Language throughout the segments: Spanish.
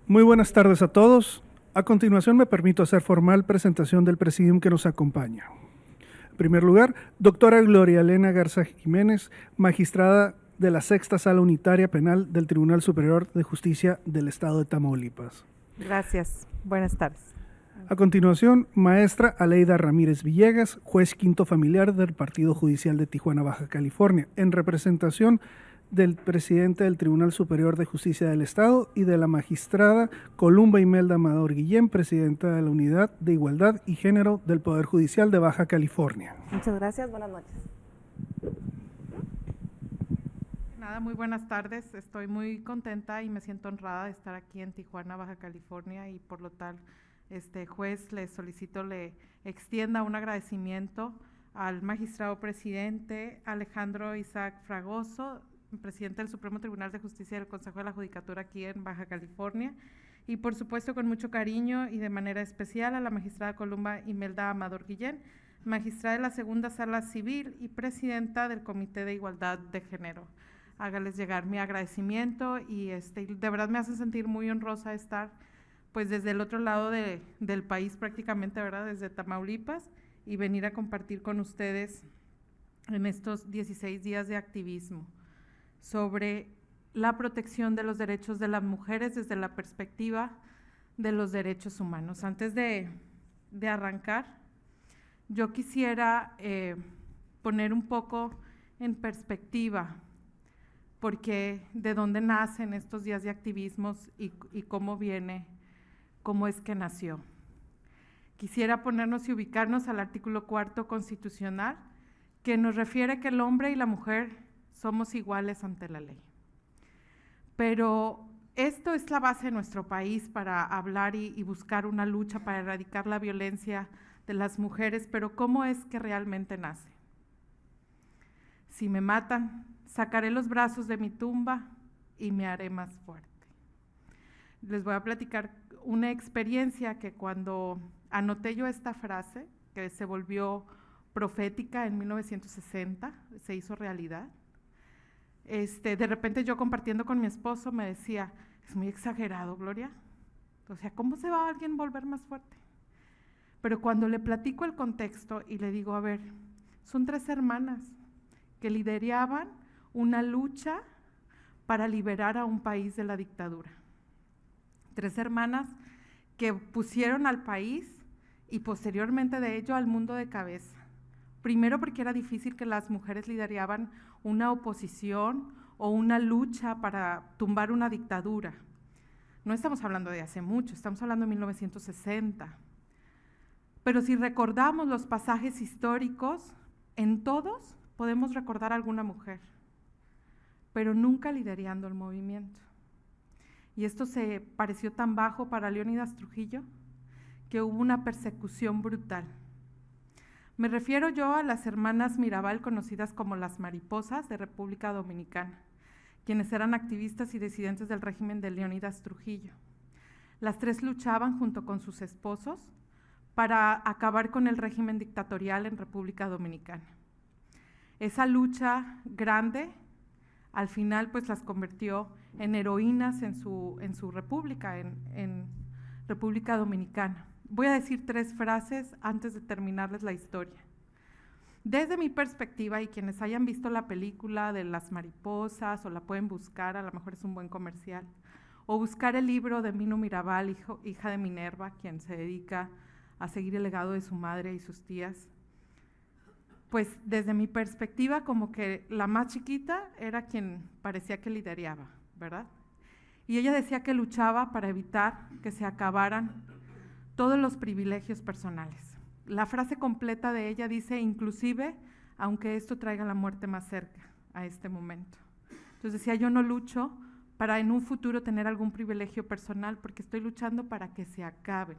Muy buenas tardes a todos. A continuación me permito hacer formal presentación del presidium que nos acompaña. En primer lugar, doctora Gloria Elena Garza Jiménez, magistrada de la Sexta Sala Unitaria Penal del Tribunal Superior de Justicia del Estado de Tamaulipas. Gracias. Buenas tardes. A continuación, maestra Aleida Ramírez Villegas, juez quinto familiar del Partido Judicial de Tijuana, Baja California, en representación del presidente del Tribunal Superior de Justicia del Estado y de la magistrada Columba Imelda Amador Guillén, presidenta de la Unidad de Igualdad y Género del Poder Judicial de Baja California. Muchas gracias, buenas noches. Nada, muy buenas tardes. Estoy muy contenta y me siento honrada de estar aquí en Tijuana, Baja California, y por lo tal, juez, le solicito le extienda un agradecimiento al magistrado presidente Alejandro Isaac Fragoso, presidente del Supremo Tribunal de Justicia del Consejo de la Judicatura aquí en Baja California, y por supuesto con mucho cariño y de manera especial a la magistrada Columba Imelda Amador Guillén, magistrada de la Segunda Sala Civil y presidenta del Comité de Igualdad de Género. Hágales llegar mi agradecimiento y de verdad me hace sentir muy honrosa estar pues desde el otro lado del país prácticamente, ¿verdad? Desde Tamaulipas, y venir a compartir con ustedes en estos 16 días de activismo sobre la protección de los derechos de las mujeres desde la perspectiva de los derechos humanos. Antes de arrancar, yo quisiera poner un poco en perspectiva porque de dónde nacen estos días de activismos y cómo es que nació. Quisiera ponernos y ubicarnos al artículo 4 constitucional, que nos refiere que el hombre y la mujer somos iguales ante la ley. Pero esto es la base de nuestro país para hablar y buscar una lucha para erradicar la violencia de las mujeres, pero ¿cómo es que realmente nace? Si me matan, sacaré los brazos de mi tumba y me haré más fuerte. Les voy a platicar una experiencia que cuando anoté yo esta frase, que se volvió profética en 1960, se hizo realidad. De repente yo compartiendo con mi esposo me decía, es muy exagerado, Gloria. O sea, ¿cómo se va a alguien volver más fuerte? Pero cuando le platico el contexto y le digo, a ver, son 3 hermanas que lideraban una lucha para liberar a un país de la dictadura. 3 hermanas que pusieron al país y posteriormente de ello al mundo de cabeza. Primero porque era difícil que las mujeres lideraban una oposición o una lucha para tumbar una dictadura. No estamos hablando de hace mucho, estamos hablando de 1960. Pero si recordamos los pasajes históricos, en todos podemos recordar a alguna mujer, pero nunca liderando el movimiento. Y esto se pareció tan bajo para Leónidas Trujillo que hubo una persecución brutal. Me refiero yo a las hermanas Mirabal, conocidas como las mariposas de República Dominicana, quienes eran activistas y disidentes del régimen de Leónidas Trujillo. Las 3 luchaban junto con sus esposos para acabar con el régimen dictatorial en República Dominicana. Esa lucha grande, al final pues las convirtió en heroínas en su república, en República Dominicana. Voy a decir 3 frases antes de terminarles la historia. Desde mi perspectiva, y quienes hayan visto la película de Las Mariposas, o la pueden buscar, a lo mejor es un buen comercial, o buscar el libro de Mino Mirabal, hija de Minerva, quien se dedica a seguir el legado de su madre y sus tías, pues desde mi perspectiva como que la más chiquita era quien parecía que lideraba, ¿verdad? Y ella decía que luchaba para evitar que se acabaran todos los privilegios personales. La frase completa de ella dice, inclusive, aunque esto traiga la muerte más cerca a este momento. Entonces decía, yo no lucho para en un futuro tener algún privilegio personal, porque estoy luchando para que se acaben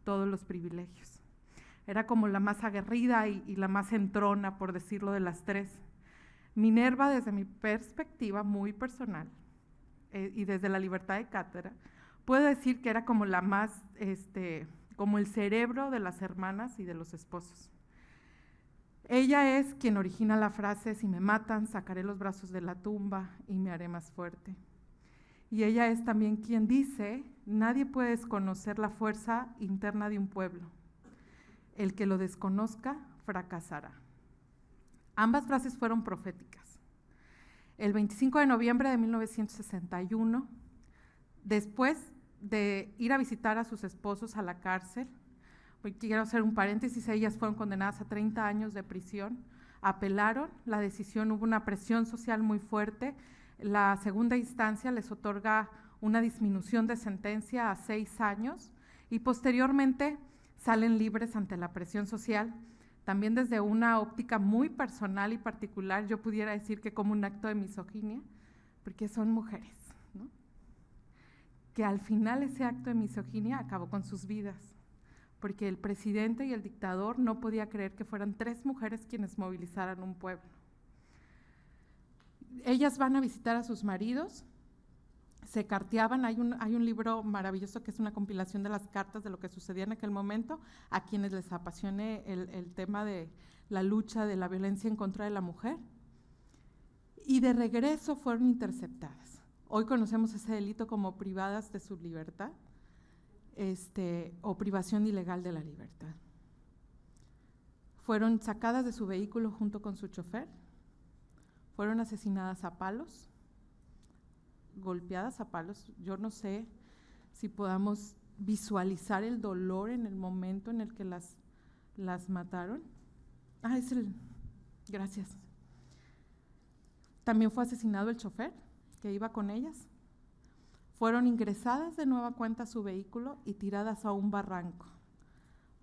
todos los privilegios. Era como la más aguerrida y la más entrona, por decirlo, de las 3. Minerva, desde mi perspectiva muy personal y desde la libertad de cátedra, puedo decir que era como la más, como el cerebro de las hermanas y de los esposos. Ella es quien origina la frase, si me matan, sacaré los brazos de la tumba y me haré más fuerte. Y ella es también quien dice: nadie puede desconocer la fuerza interna de un pueblo. El que lo desconozca fracasará. Ambas frases fueron proféticas. El 25 de noviembre de 1961, después de ir a visitar a sus esposos a la cárcel, quiero hacer un paréntesis, ellas fueron condenadas a 30 años de prisión, apelaron la decisión, hubo una presión social muy fuerte, la segunda instancia les otorga una disminución de sentencia a 6 años y posteriormente salen libres ante la presión social. También desde una óptica muy personal y particular, yo pudiera decir que como un acto de misoginia, porque son mujeres, ¿no? Que al final ese acto de misoginia acabó con sus vidas, porque el presidente y el dictador no podía creer que fueran 3 mujeres quienes movilizaran un pueblo. Ellas van a visitar a sus maridos, se carteaban, hay un libro maravilloso que es una compilación de las cartas de lo que sucedía en aquel momento, a quienes les apasione el tema de la lucha de la violencia en contra de la mujer, y de regreso fueron interceptadas. Hoy conocemos ese delito como privadas de su libertad, o privación ilegal de la libertad. Fueron sacadas de su vehículo junto con su chofer, fueron asesinadas a palos, golpeadas a palos. Yo no sé si podamos visualizar el dolor en el momento en el que las mataron. Gracias. También fue asesinado el chofer que iba con ellas. Fueron ingresadas de nueva cuenta a su vehículo y tiradas a un barranco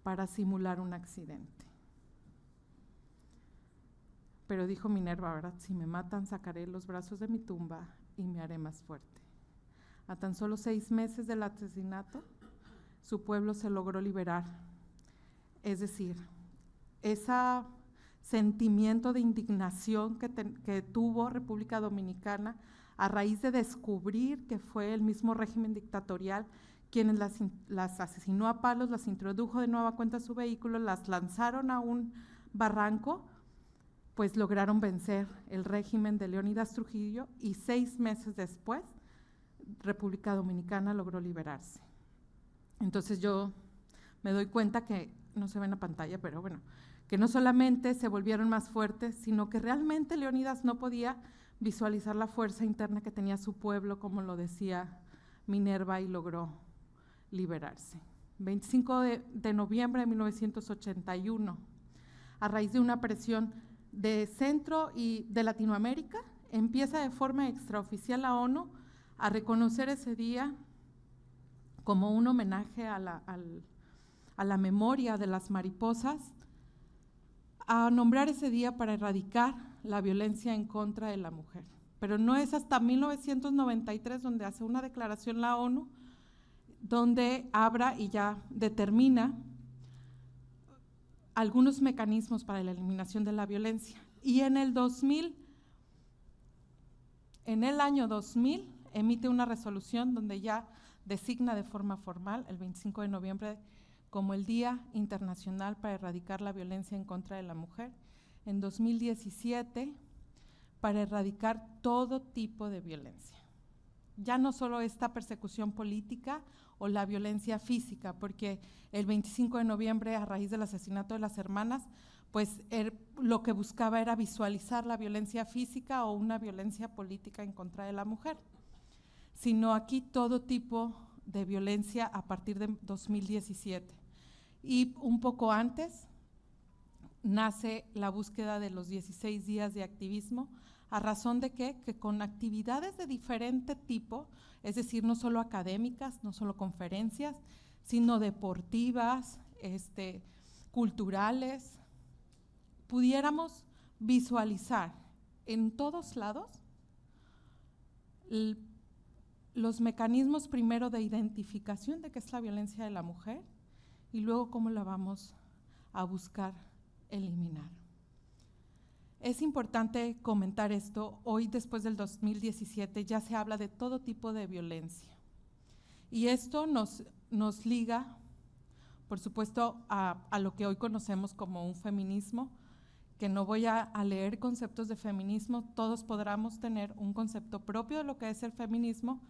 para simular un accidente. Pero dijo Minerva, ¿verdad? Si me matan, sacaré los brazos de mi tumba y me haré más fuerte. A tan solo 6 meses del asesinato, su pueblo se logró liberar. Es decir, ese sentimiento de indignación que tuvo República Dominicana a raíz de descubrir que fue el mismo régimen dictatorial quienes las asesinó a palos, las introdujo de nueva cuenta a su vehículo, las lanzaron a un barranco, pues lograron vencer el régimen de Leónidas Trujillo y 6 meses después República Dominicana logró liberarse. Entonces yo me doy cuenta que, no se ve en la pantalla, pero bueno, que no solamente se volvieron más fuertes, sino que realmente Leónidas no podía visualizar la fuerza interna que tenía su pueblo, como lo decía Minerva, y logró liberarse. 25 de noviembre de 1981, a raíz de una presión de Centro y de Latinoamérica, empieza de forma extraoficial la ONU a reconocer ese día como un homenaje a la memoria de las mariposas, a nombrar ese día para erradicar la violencia en contra de la mujer. Pero no es hasta 1993 donde hace una declaración la ONU, donde habla y ya determina algunos mecanismos para la eliminación de la violencia. Y en el año 2000, emite una resolución donde ya designa de forma formal el 25 de noviembre como el Día Internacional para Erradicar la Violencia en contra de la Mujer. En 2017, para erradicar todo tipo de violencia. Ya no solo esta persecución política o la violencia física, porque el 25 de noviembre, a raíz del asesinato de las hermanas, pues lo que buscaba era visualizar la violencia física o una violencia política en contra de la mujer, sino aquí todo tipo de violencia a partir de 2017. Y un poco antes nace la búsqueda de los 16 días de activismo, ¿a razón de qué? Que con actividades de diferente tipo, es decir, no solo académicas, no solo conferencias, sino deportivas, culturales, pudiéramos visualizar en todos lados los mecanismos primero de identificación de qué es la violencia de la mujer y luego cómo la vamos a buscar eliminar. Es importante comentar esto, hoy después del 2017 ya se habla de todo tipo de violencia y esto nos liga, por supuesto, a lo que hoy conocemos como un feminismo, que no voy a leer conceptos de feminismo, todos podremos tener un concepto propio de lo que es el feminismo,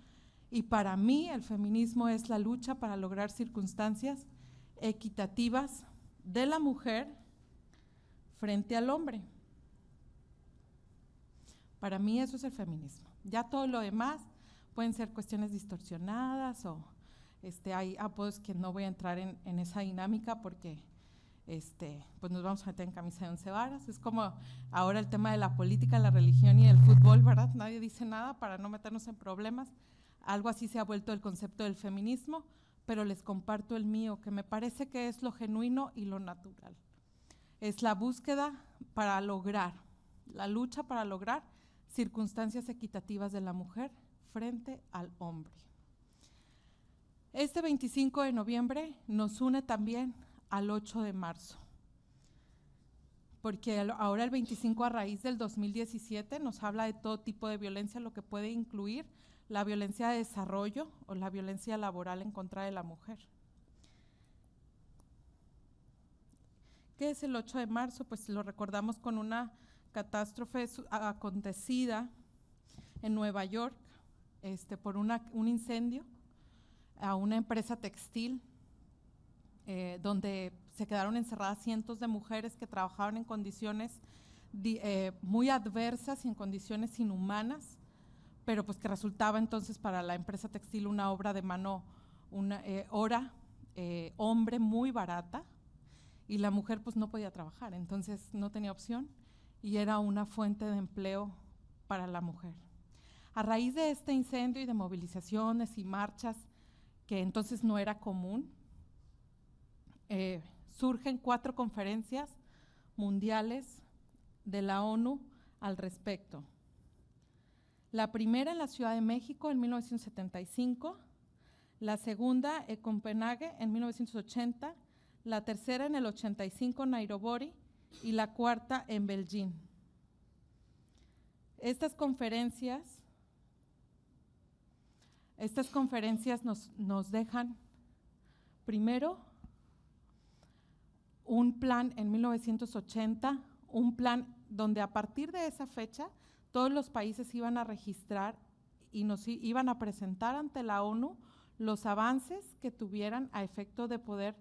Y para mí el feminismo es la lucha para lograr circunstancias equitativas de la mujer frente al hombre. Para mí eso es el feminismo. Ya todo lo demás pueden ser cuestiones distorsionadas o hay apodos que no voy a entrar en esa dinámica porque pues nos vamos a meter en camisa de 11 varas. Es como ahora el tema de la política, la religión y el fútbol, ¿verdad? Nadie dice nada para no meternos en problemas. Algo así se ha vuelto el concepto del feminismo, pero les comparto el mío, que me parece que es lo genuino y lo natural. Es la búsqueda para lograr, la lucha para lograr circunstancias equitativas de la mujer frente al hombre. Este 25 de noviembre nos une también al 8 de marzo, porque ahora el 25 a raíz del 2017 nos habla de todo tipo de violencia, lo que puede incluir la violencia de desarrollo o la violencia laboral en contra de la mujer. ¿Qué es el 8 de marzo? Pues lo recordamos con una catástrofe acontecida en Nueva York por un incendio a una empresa textil donde se quedaron encerradas cientos de mujeres que trabajaban en condiciones muy adversas y en condiciones inhumanas, pero pues que resultaba entonces para la empresa textil una obra de mano, una hombre muy barata, y la mujer pues no podía trabajar, entonces no tenía opción y era una fuente de empleo para la mujer. A raíz de este incendio y de movilizaciones y marchas, que entonces no era común, surgen 4 conferencias mundiales de la ONU al respecto. La primera en la Ciudad de México en 1975, la segunda en Copenhague en 1980, la tercera en el 85 en Nairobi y la cuarta en Beijing. Estas conferencias nos dejan primero un plan en 1980, un plan donde a partir de esa fecha todos los países iban a registrar y nos iban a presentar ante la ONU los avances que tuvieran a efecto de poder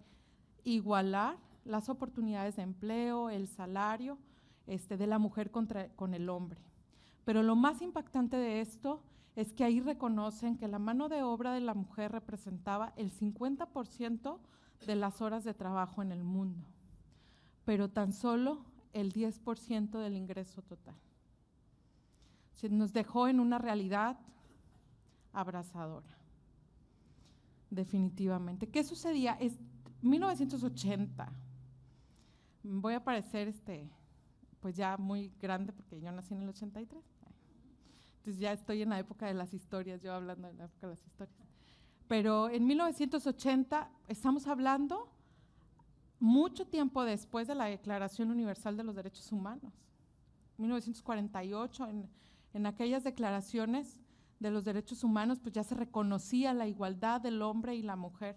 igualar las oportunidades de empleo, el salario de la mujer con el hombre. Pero lo más impactante de esto es que ahí reconocen que la mano de obra de la mujer representaba el 50% de las horas de trabajo en el mundo, pero tan solo el 10% del ingreso total. Se nos dejó en una realidad abrasadora, definitivamente. ¿Qué sucedía? Es 1980. Voy a parecer pues ya muy grande porque yo nací en el 83. Entonces ya estoy en la época de las historias, yo hablando de la época de las historias. Pero en 1980 estamos hablando mucho tiempo después de la Declaración Universal de los Derechos Humanos. 1948, en aquellas declaraciones de los derechos humanos, pues ya se reconocía la igualdad del hombre y la mujer.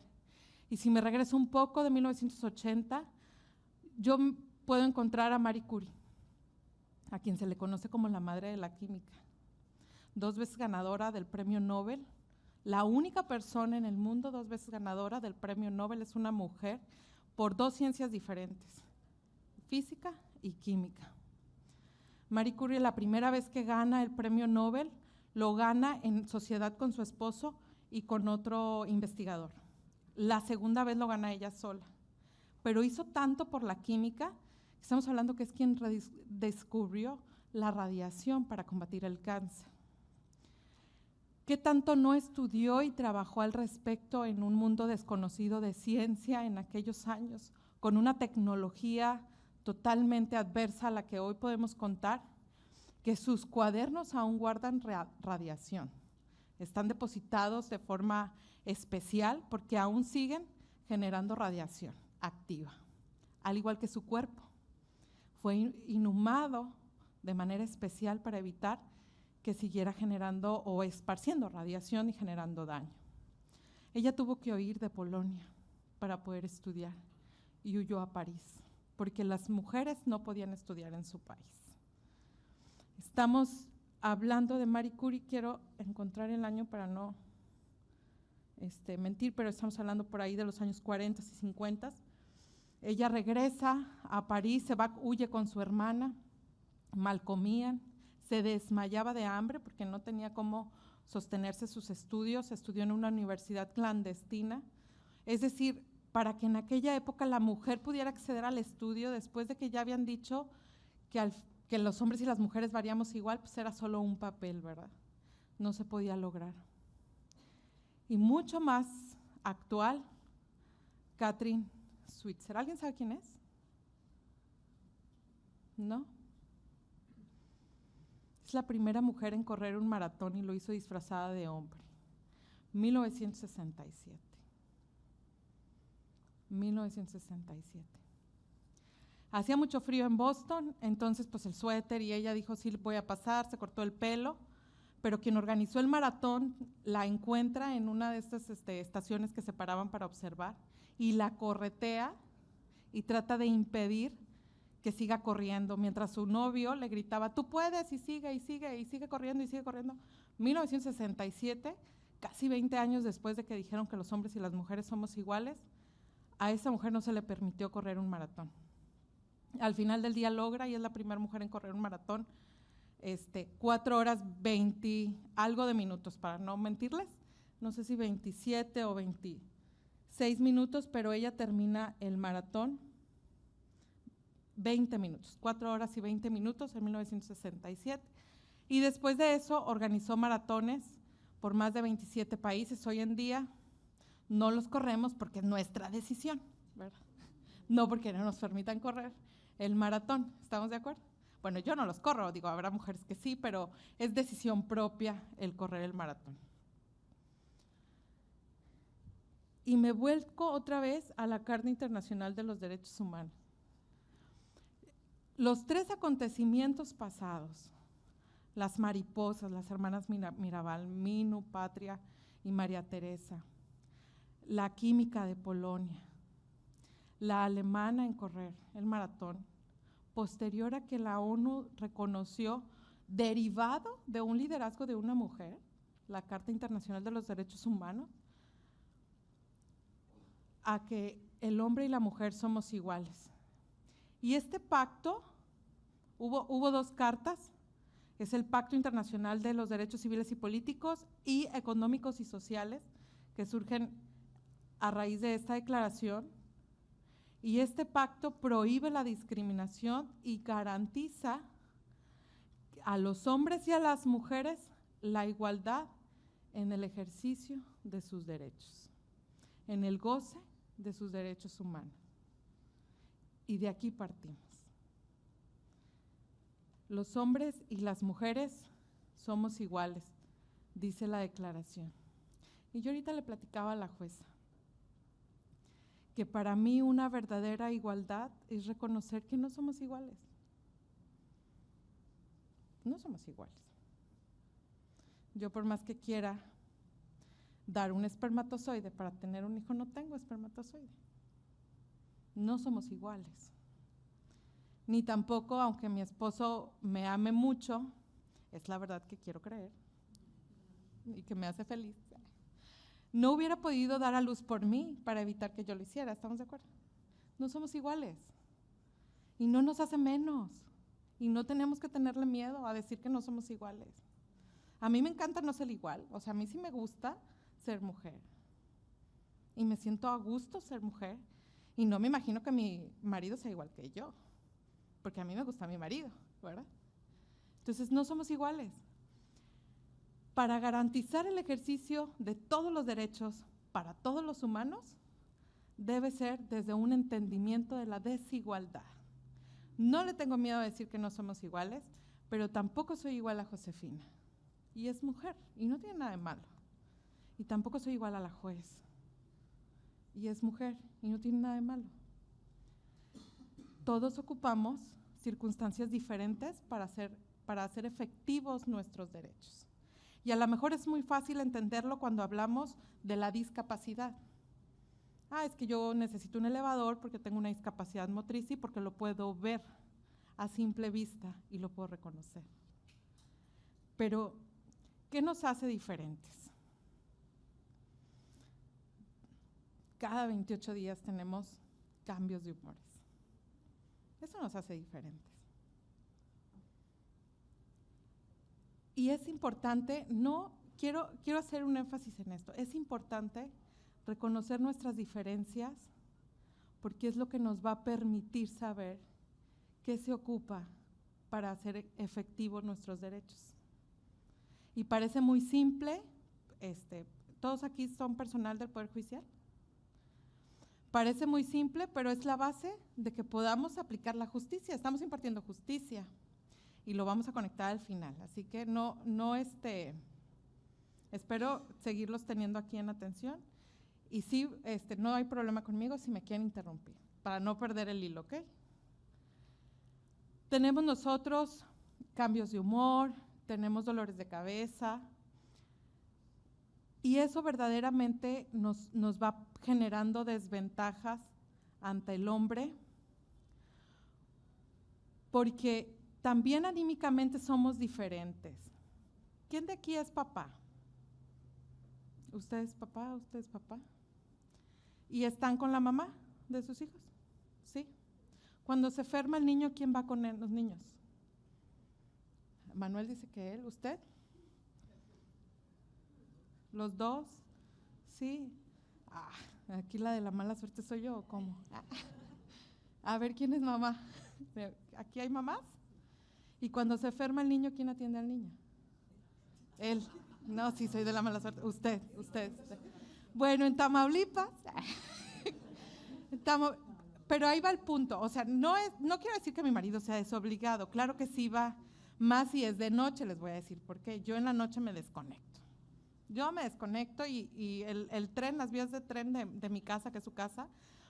Y si me regreso un poco de 1980, yo puedo encontrar a Marie Curie, a quien se le conoce como la madre de la química, 2 veces ganadora del premio Nobel. La única persona en el mundo 2 veces ganadora del premio Nobel es una mujer por 2 ciencias diferentes, física y química. Marie Curie, la primera vez que gana el premio Nobel, lo gana en sociedad con su esposo y con otro investigador. La segunda vez lo gana ella sola, pero hizo tanto por la química, estamos hablando que es quien descubrió la radiación para combatir el cáncer. ¿Qué tanto no estudió y trabajó al respecto en un mundo desconocido de ciencia en aquellos años, con una tecnología totalmente adversa a la que hoy podemos contar? Que sus cuadernos aún guardan radiación, están depositados de forma especial porque aún siguen generando radiación activa, al igual que su cuerpo. Fue inhumado de manera especial para evitar que siguiera generando o esparciendo radiación y generando daño. Ella tuvo que huir de Polonia para poder estudiar y huyó a París, porque las mujeres no podían estudiar en su país. Estamos hablando de Marie Curie, quiero encontrar el año para no mentir, pero estamos hablando por ahí de los años 40 y 50. Ella regresa a París, huye con su hermana, mal comían, se desmayaba de hambre porque no tenía cómo sostenerse sus estudios, estudió en una universidad clandestina, es decir, para que en aquella época la mujer pudiera acceder al estudio después de que ya habían dicho que los hombres y las mujeres varíamos igual, pues era solo un papel, ¿verdad? No se podía lograr. Y mucho más actual, Catherine Switzer. ¿Alguien sabe quién es? ¿No? Es la primera mujer en correr un maratón y lo hizo disfrazada de hombre. 1967. 1967. Hacía mucho frío en Boston, entonces pues el suéter, y ella dijo, sí, voy a pasar, se cortó el pelo, pero quien organizó el maratón la encuentra en una de estas estaciones que se paraban para observar y la corretea y trata de impedir que siga corriendo, mientras su novio le gritaba, tú puedes, y sigue corriendo y sigue corriendo. 1967, casi 20 años después de que dijeron que los hombres y las mujeres somos iguales, a esa mujer no se le permitió correr un maratón. Al final del día logra, y es la primera mujer en correr un maratón, 4 horas 20 algo de minutos, para no mentirles, no sé si 27 o 26 minutos, pero ella termina el maratón 20 minutos, 4 horas y 20 minutos en 1967, y después de eso organizó maratones por más de 27 países. Hoy en día no los corremos porque es nuestra decisión, ¿verdad? No porque no nos permitan correr el maratón, ¿estamos de acuerdo? Bueno, yo no los corro, digo, habrá mujeres que sí, pero es decisión propia el correr el maratón. Y me vuelco otra vez a la Carta Internacional de los Derechos Humanos. Los 3 acontecimientos pasados, las mariposas, las hermanas Mirabal, Minu, Patria y María Teresa, la química de Polonia, la alemana en correr el maratón, posterior a que la ONU reconoció, derivado de un liderazgo de una mujer, la Carta Internacional de los Derechos Humanos, a que el hombre y la mujer somos iguales. Y este pacto, hubo 2 cartas, es el Pacto Internacional de los Derechos Civiles y Políticos y Económicos y Sociales, que surgen a raíz de esta declaración, y este pacto prohíbe la discriminación y garantiza a los hombres y a las mujeres la igualdad en el ejercicio de sus derechos, en el goce de sus derechos humanos. Y de aquí partimos. Los hombres y las mujeres somos iguales, dice la declaración. Y yo ahorita le platicaba a la jueza que para mí una verdadera igualdad es reconocer que no somos iguales. No somos iguales. Yo por más que quiera dar un espermatozoide para tener un hijo, no tengo espermatozoide. No somos iguales. Ni tampoco, aunque mi esposo me ame mucho, es la verdad que quiero creer y que me hace feliz, no hubiera podido dar a luz por mí para evitar que yo lo hiciera, ¿estamos de acuerdo? No somos iguales y no nos hace menos y no tenemos que tenerle miedo a decir que no somos iguales. A mí me encanta no ser igual, o sea, a mí sí me gusta ser mujer y me siento a gusto ser mujer y no me imagino que mi marido sea igual que yo, porque a mí me gusta mi marido, ¿verdad? Entonces no somos iguales. Para garantizar el ejercicio de todos los derechos para todos los humanos, debe ser desde un entendimiento de la desigualdad. No le tengo miedo a decir que no somos iguales, pero tampoco soy igual a Josefina. Y es mujer, y no tiene nada de malo. Y tampoco soy igual a la juez. Y es mujer, y no tiene nada de malo. Todos ocupamos circunstancias diferentes para hacer efectivos nuestros derechos. Y a lo mejor es muy fácil entenderlo cuando hablamos de la discapacidad. Es que yo necesito un elevador porque tengo una discapacidad motriz y porque lo puedo ver a simple vista y lo puedo reconocer. Pero, ¿qué nos hace diferentes? cada 28 días tenemos cambios de humores. Eso nos hace diferentes. Y es importante, quiero hacer un énfasis en esto, es importante reconocer nuestras diferencias porque es lo que nos va a permitir saber qué se ocupa para hacer efectivos nuestros derechos. Y parece muy simple, ¿todos aquí son personal del Poder Judicial? Parece muy simple, pero es la base de que podamos aplicar la justicia. Estamos impartiendo justicia y lo vamos a conectar al final. Así que espero seguirlos teniendo aquí en atención. Y sí, no hay problema conmigo si me quieren interrumpir, para no perder el hilo, ¿ok? Tenemos nosotros cambios de humor, tenemos dolores de cabeza, y eso verdaderamente nos va generando desventajas ante el hombre, porque también anímicamente somos diferentes. ¿Quién de aquí es papá? ¿Usted es papá? ¿Usted es papá? ¿Y están con la mamá de sus hijos? ¿Sí? Cuando se enferma el niño, ¿quién va con los niños? Manuel dice que él, ¿usted? ¿Los dos? ¿Sí? Aquí la de la mala suerte soy yo, ¿o cómo? A ver, ¿quién es mamá? ¿Aquí hay mamás? Y cuando se enferma el niño, ¿quién atiende al niño? Él. No, sí, soy de la mala suerte. Usted. Bueno, en Tamaulipas, pero ahí va el punto. O sea, no quiero decir que mi marido sea desobligado. Claro que sí va, más si es de noche, les voy a decir por qué. Yo en la noche me desconecto. Yo me desconecto y el tren, las vías de tren de mi casa, que es su casa,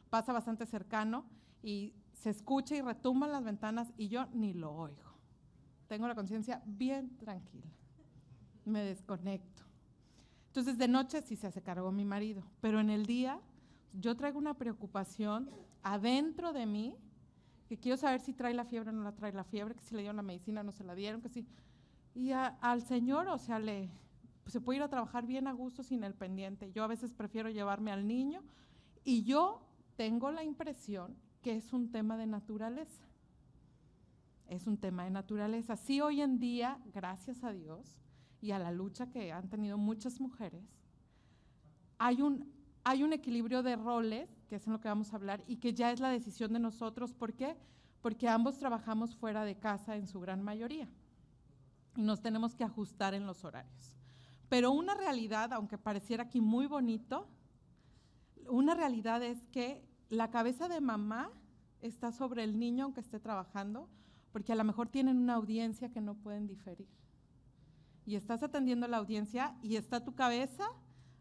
pasa bastante cercano y se escucha y retumban las ventanas y yo ni lo oigo. Tengo la conciencia bien tranquila. Me desconecto. Entonces, de noche sí se hace cargo mi marido, pero en el día yo traigo una preocupación adentro de mí que quiero saber si trae la fiebre o no la trae la fiebre, que si le dieron la medicina o no se la dieron, que sí. Y al señor, o sea, se puede ir a trabajar bien a gusto sin el pendiente. Yo a veces prefiero llevarme al niño y yo tengo la impresión que es un tema de naturaleza. Es un tema de naturaleza. Sí, hoy en día, gracias a Dios y a la lucha que han tenido muchas mujeres, hay un equilibrio de roles, que es en lo que vamos a hablar, y que ya es la decisión de nosotros. ¿Por qué? Porque ambos trabajamos fuera de casa en su gran mayoría y nos tenemos que ajustar en los horarios. Pero una realidad, aunque pareciera aquí muy bonito, una realidad es que la cabeza de mamá está sobre el niño aunque esté trabajando, porque a lo mejor tienen una audiencia que no pueden diferir. Y estás atendiendo la audiencia y está tu cabeza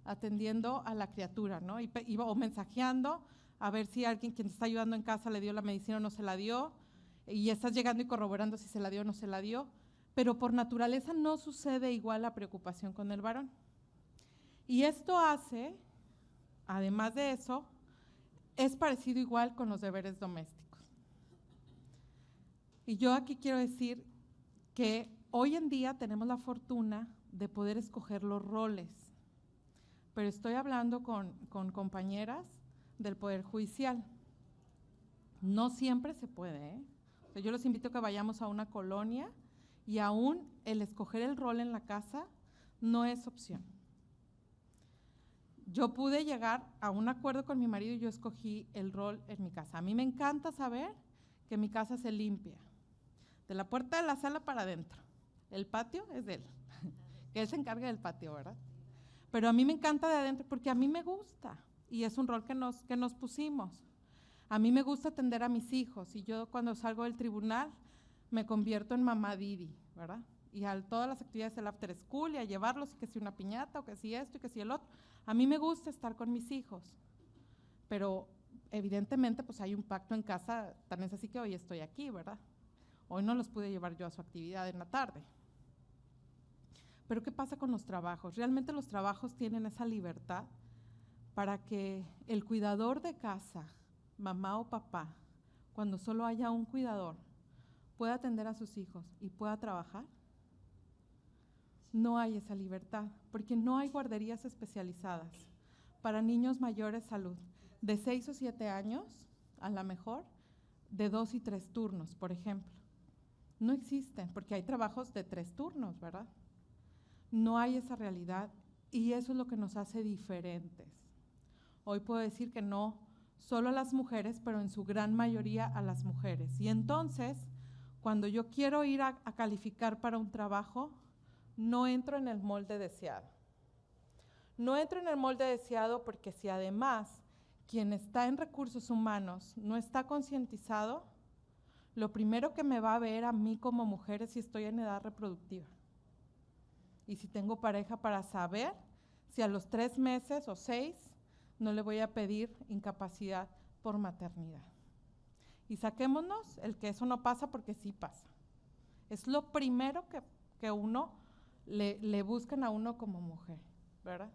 atendiendo a la criatura, ¿no? O mensajeando a ver si alguien quien te está ayudando en casa le dio la medicina o no se la dio, y estás llegando y corroborando si se la dio o no se la dio, pero por naturaleza no sucede igual la preocupación con el varón. Y esto hace, además de eso, es parecido igual con los deberes domésticos. Y yo aquí quiero decir que hoy en día tenemos la fortuna de poder escoger los roles, pero estoy hablando con compañeras del Poder Judicial. No siempre se puede, ¿eh? O sea, yo los invito a que vayamos a una colonia y aún el escoger el rol en la casa no es opción. Yo pude llegar a un acuerdo con mi marido y yo escogí el rol en mi casa. A mí me encanta saber que mi casa se limpia, de la puerta de la sala para adentro. El patio es de él, que él se encarga del patio, ¿verdad? Pero a mí me encanta de adentro porque a mí me gusta y es un rol que nos pusimos. A mí me gusta atender a mis hijos y yo cuando salgo del tribunal me convierto en mamá Didi, ¿verdad? Y a todas las actividades del after school y a llevarlos, y que si una piñata o que si esto y que si el otro. A mí me gusta estar con mis hijos, pero evidentemente pues hay un pacto en casa, tan es así que hoy estoy aquí, ¿verdad? Hoy no los pude llevar yo a su actividad en la tarde. Pero ¿qué pasa con los trabajos? Realmente los trabajos tienen esa libertad para que el cuidador de casa, mamá o papá, cuando solo haya un cuidador, pueda atender a sus hijos y pueda trabajar. No hay esa libertad, porque no hay guarderías especializadas para niños mayores salud. de 6 o 7 años, a lo mejor, de 2 y 3 turnos, por ejemplo. No existen, porque hay trabajos de 3 turnos, ¿verdad? No hay esa realidad y eso es lo que nos hace diferentes. Hoy puedo decir que no solo a las mujeres, pero en su gran mayoría a las mujeres. Y entonces, cuando yo quiero ir a calificar para un trabajo, no entro en el molde deseado. No entro en el molde deseado porque si además quien está en recursos humanos no está concientizado, lo primero que me va a ver a mí como mujer es si estoy en edad reproductiva. Y si tengo pareja, para saber si a los 3 meses o 6 no le voy a pedir incapacidad por maternidad. Y saquémonos el que eso no pasa, porque sí pasa. Es lo primero que uno le buscan a uno como mujer, ¿verdad?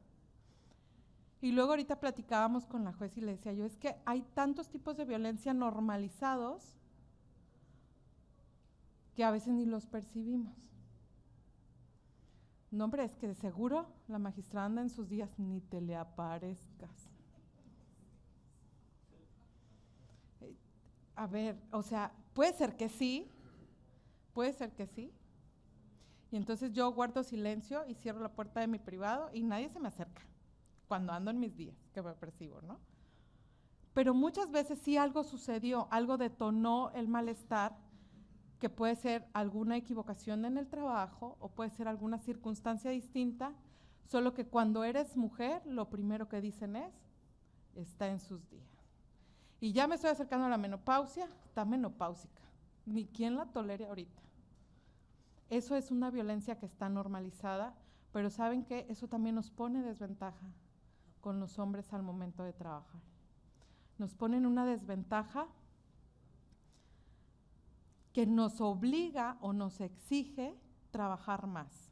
Y luego ahorita platicábamos con la juez y le decía yo, es que hay tantos tipos de violencia normalizados que a veces ni los percibimos. No, hombre, es que de seguro la magistrada anda en sus días, ni te le aparezcas. A ver, o sea, puede ser que sí, y entonces yo guardo silencio y cierro la puerta de mi privado y nadie se me acerca cuando ando en mis días, que me percibo, ¿no? Pero muchas veces sí algo sucedió, algo detonó el malestar, que puede ser alguna equivocación en el trabajo o puede ser alguna circunstancia distinta, solo que cuando eres mujer, lo primero que dicen es, está en sus días. Y ya me estoy acercando a la menopausia, está menopáusica, ni quien la tolere ahorita. Eso es una violencia que está normalizada, pero ¿saben qué? Eso también nos pone desventaja con los hombres al momento de trabajar. Nos ponen una desventaja que nos obliga o nos exige trabajar más.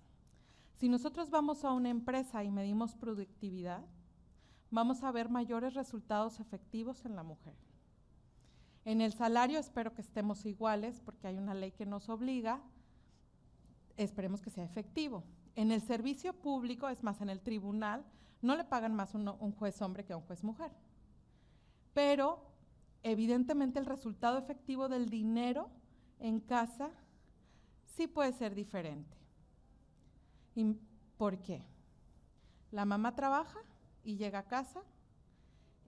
Si nosotros vamos a una empresa y medimos productividad, vamos a ver mayores resultados efectivos en la mujer. En el salario espero que estemos iguales, porque hay una ley que nos obliga, esperemos que sea efectivo. En el servicio público, es más, en el tribunal, no le pagan más un juez hombre que a un juez mujer. Pero, evidentemente, el resultado efectivo del dinero en casa sí puede ser diferente. ¿Y por qué? La mamá trabaja y llega a casa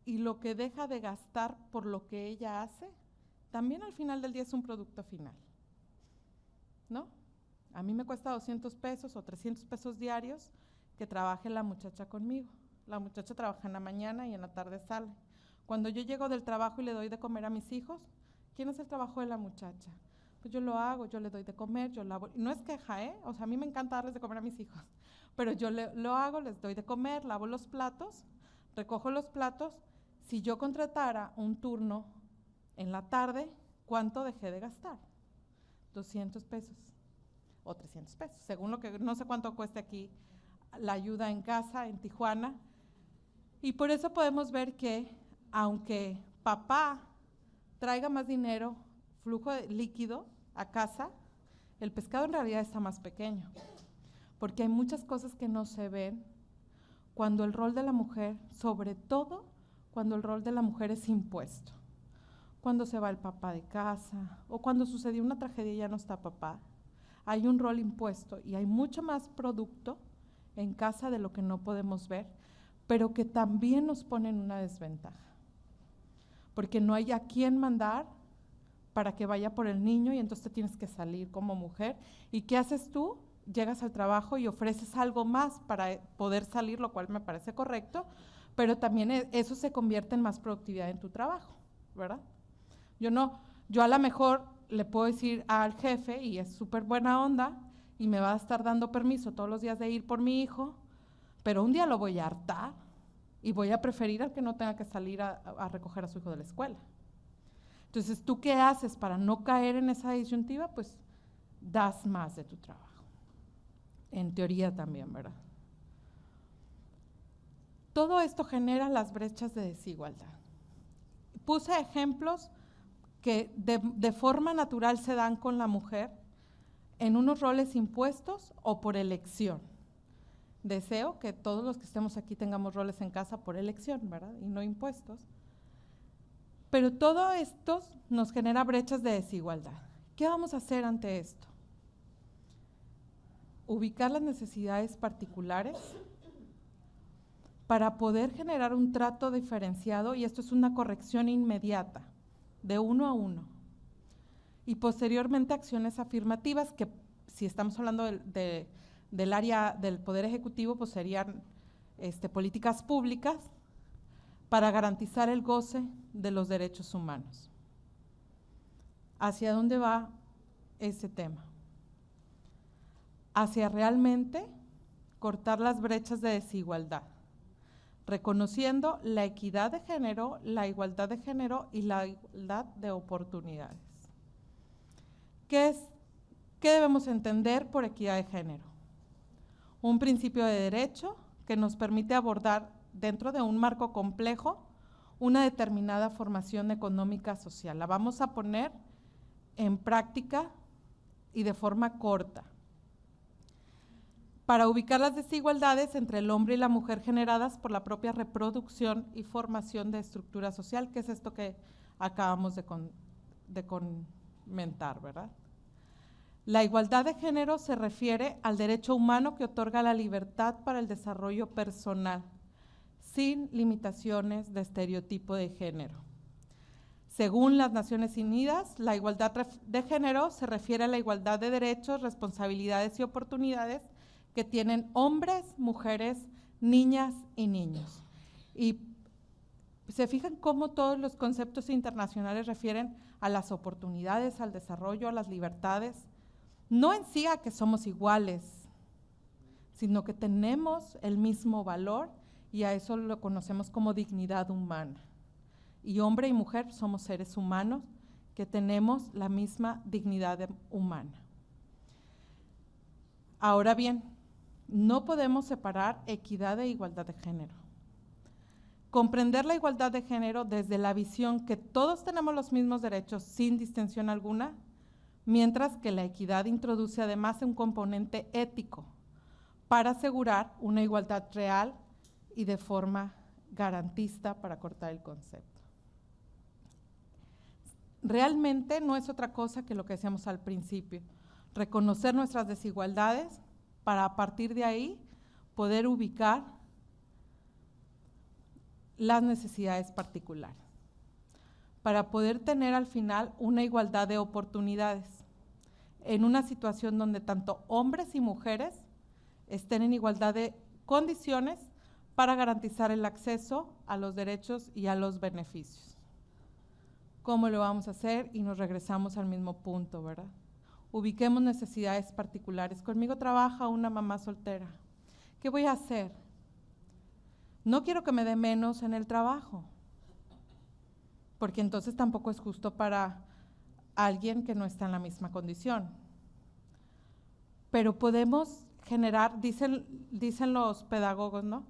y lo que deja de gastar por lo que ella hace, también al final del día es un producto final, ¿no? A mí me cuesta 200 pesos o 300 pesos diarios que trabaje la muchacha conmigo. La muchacha trabaja en la mañana y en la tarde sale. Cuando yo llego del trabajo y le doy de comer a mis hijos, ¿quién es el trabajo de la muchacha? Pues yo lo hago, yo le doy de comer, yo lavo. No es queja, ¿eh? O sea, a mí me encanta darles de comer a mis hijos, pero yo lo hago, les doy de comer, lavo los platos, recojo los platos. Si yo contratara un turno en la tarde, ¿cuánto dejé de gastar? 200 pesos o 300 pesos, según lo que, no sé cuánto cueste aquí la ayuda en casa, en Tijuana. Y por eso podemos ver que, aunque papá traiga más dinero, flujo líquido a casa, el pescado en realidad está más pequeño, porque hay muchas cosas que no se ven cuando el rol de la mujer, sobre todo cuando el rol de la mujer es impuesto. Cuando se va el papá de casa o cuando sucedió una tragedia y ya no está papá, hay un rol impuesto y hay mucho más producto en casa de lo que no podemos ver, pero que también nos pone en una desventaja, porque no hay a quién mandar para que vaya por el niño y entonces te tienes que salir como mujer. ¿Y qué haces tú? Llegas al trabajo y ofreces algo más para poder salir, lo cual me parece correcto, pero también eso se convierte en más productividad en tu trabajo, ¿verdad? Yo a lo mejor le puedo decir al jefe, y es súper buena onda, y me va a estar dando permiso todos los días de ir por mi hijo, pero un día lo voy a hartar y voy a preferir al que no tenga que salir a recoger a su hijo de la escuela. Entonces, ¿tú qué haces para no caer en esa disyuntiva? Pues das más de tu trabajo. En teoría también, ¿verdad? Todo esto genera las brechas de desigualdad. Puse ejemplos que de forma natural se dan con la mujer en unos roles impuestos o por elección. Deseo que todos los que estemos aquí tengamos roles en casa por elección, ¿verdad? Y no impuestos. Pero todo esto nos genera brechas de desigualdad. ¿Qué vamos a hacer ante esto? Ubicar las necesidades particulares para poder generar un trato diferenciado, y esto es una corrección inmediata, de 1 a 1. Y posteriormente acciones afirmativas que, si estamos hablando del área del Poder Ejecutivo, pues serían políticas públicas para garantizar el goce de los derechos humanos. ¿Hacia dónde va ese tema? Hacia realmente cortar las brechas de desigualdad, reconociendo la equidad de género, la igualdad de género y la igualdad de oportunidades. ¿Qué debemos entender por equidad de género? Un principio de derecho que nos permite abordar dentro de un marco complejo una determinada formación económica social. La vamos a poner en práctica y de forma corta, para ubicar las desigualdades entre el hombre y la mujer generadas por la propia reproducción y formación de estructura social, que es esto que acabamos de comentar, ¿verdad? La igualdad de género se refiere al derecho humano que otorga la libertad para el desarrollo personal, sin limitaciones de estereotipo de género. Según las Naciones Unidas, la igualdad de género se refiere a la igualdad de derechos, responsabilidades y oportunidades que tienen hombres, mujeres, niñas y niños. Y se fijan cómo todos los conceptos internacionales refieren a las oportunidades, al desarrollo, a las libertades, no en sí a que somos iguales, sino que tenemos el mismo valor, y a eso lo conocemos como dignidad humana. Y hombre y mujer somos seres humanos que tenemos la misma dignidad humana. Ahora bien, no podemos separar equidad e igualdad de género. Comprender la igualdad de género desde la visión que todos tenemos los mismos derechos sin distinción alguna, mientras que la equidad introduce además un componente ético para asegurar una igualdad real y de forma garantista, para cortar el concepto. Realmente no es otra cosa que lo que decíamos al principio, reconocer nuestras desigualdades para a partir de ahí poder ubicar las necesidades particulares, para poder tener al final una igualdad de oportunidades en una situación donde tanto hombres y mujeres estén en igualdad de condiciones para garantizar el acceso a los derechos y a los beneficios. ¿Cómo lo vamos a hacer? Y nos regresamos al mismo punto, ¿verdad? Ubiquemos necesidades particulares. Conmigo trabaja una mamá soltera. ¿Qué voy a hacer? No quiero que me dé menos en el trabajo, porque entonces tampoco es justo para alguien que no está en la misma condición. Pero podemos generar, dicen los pedagogos, ¿no?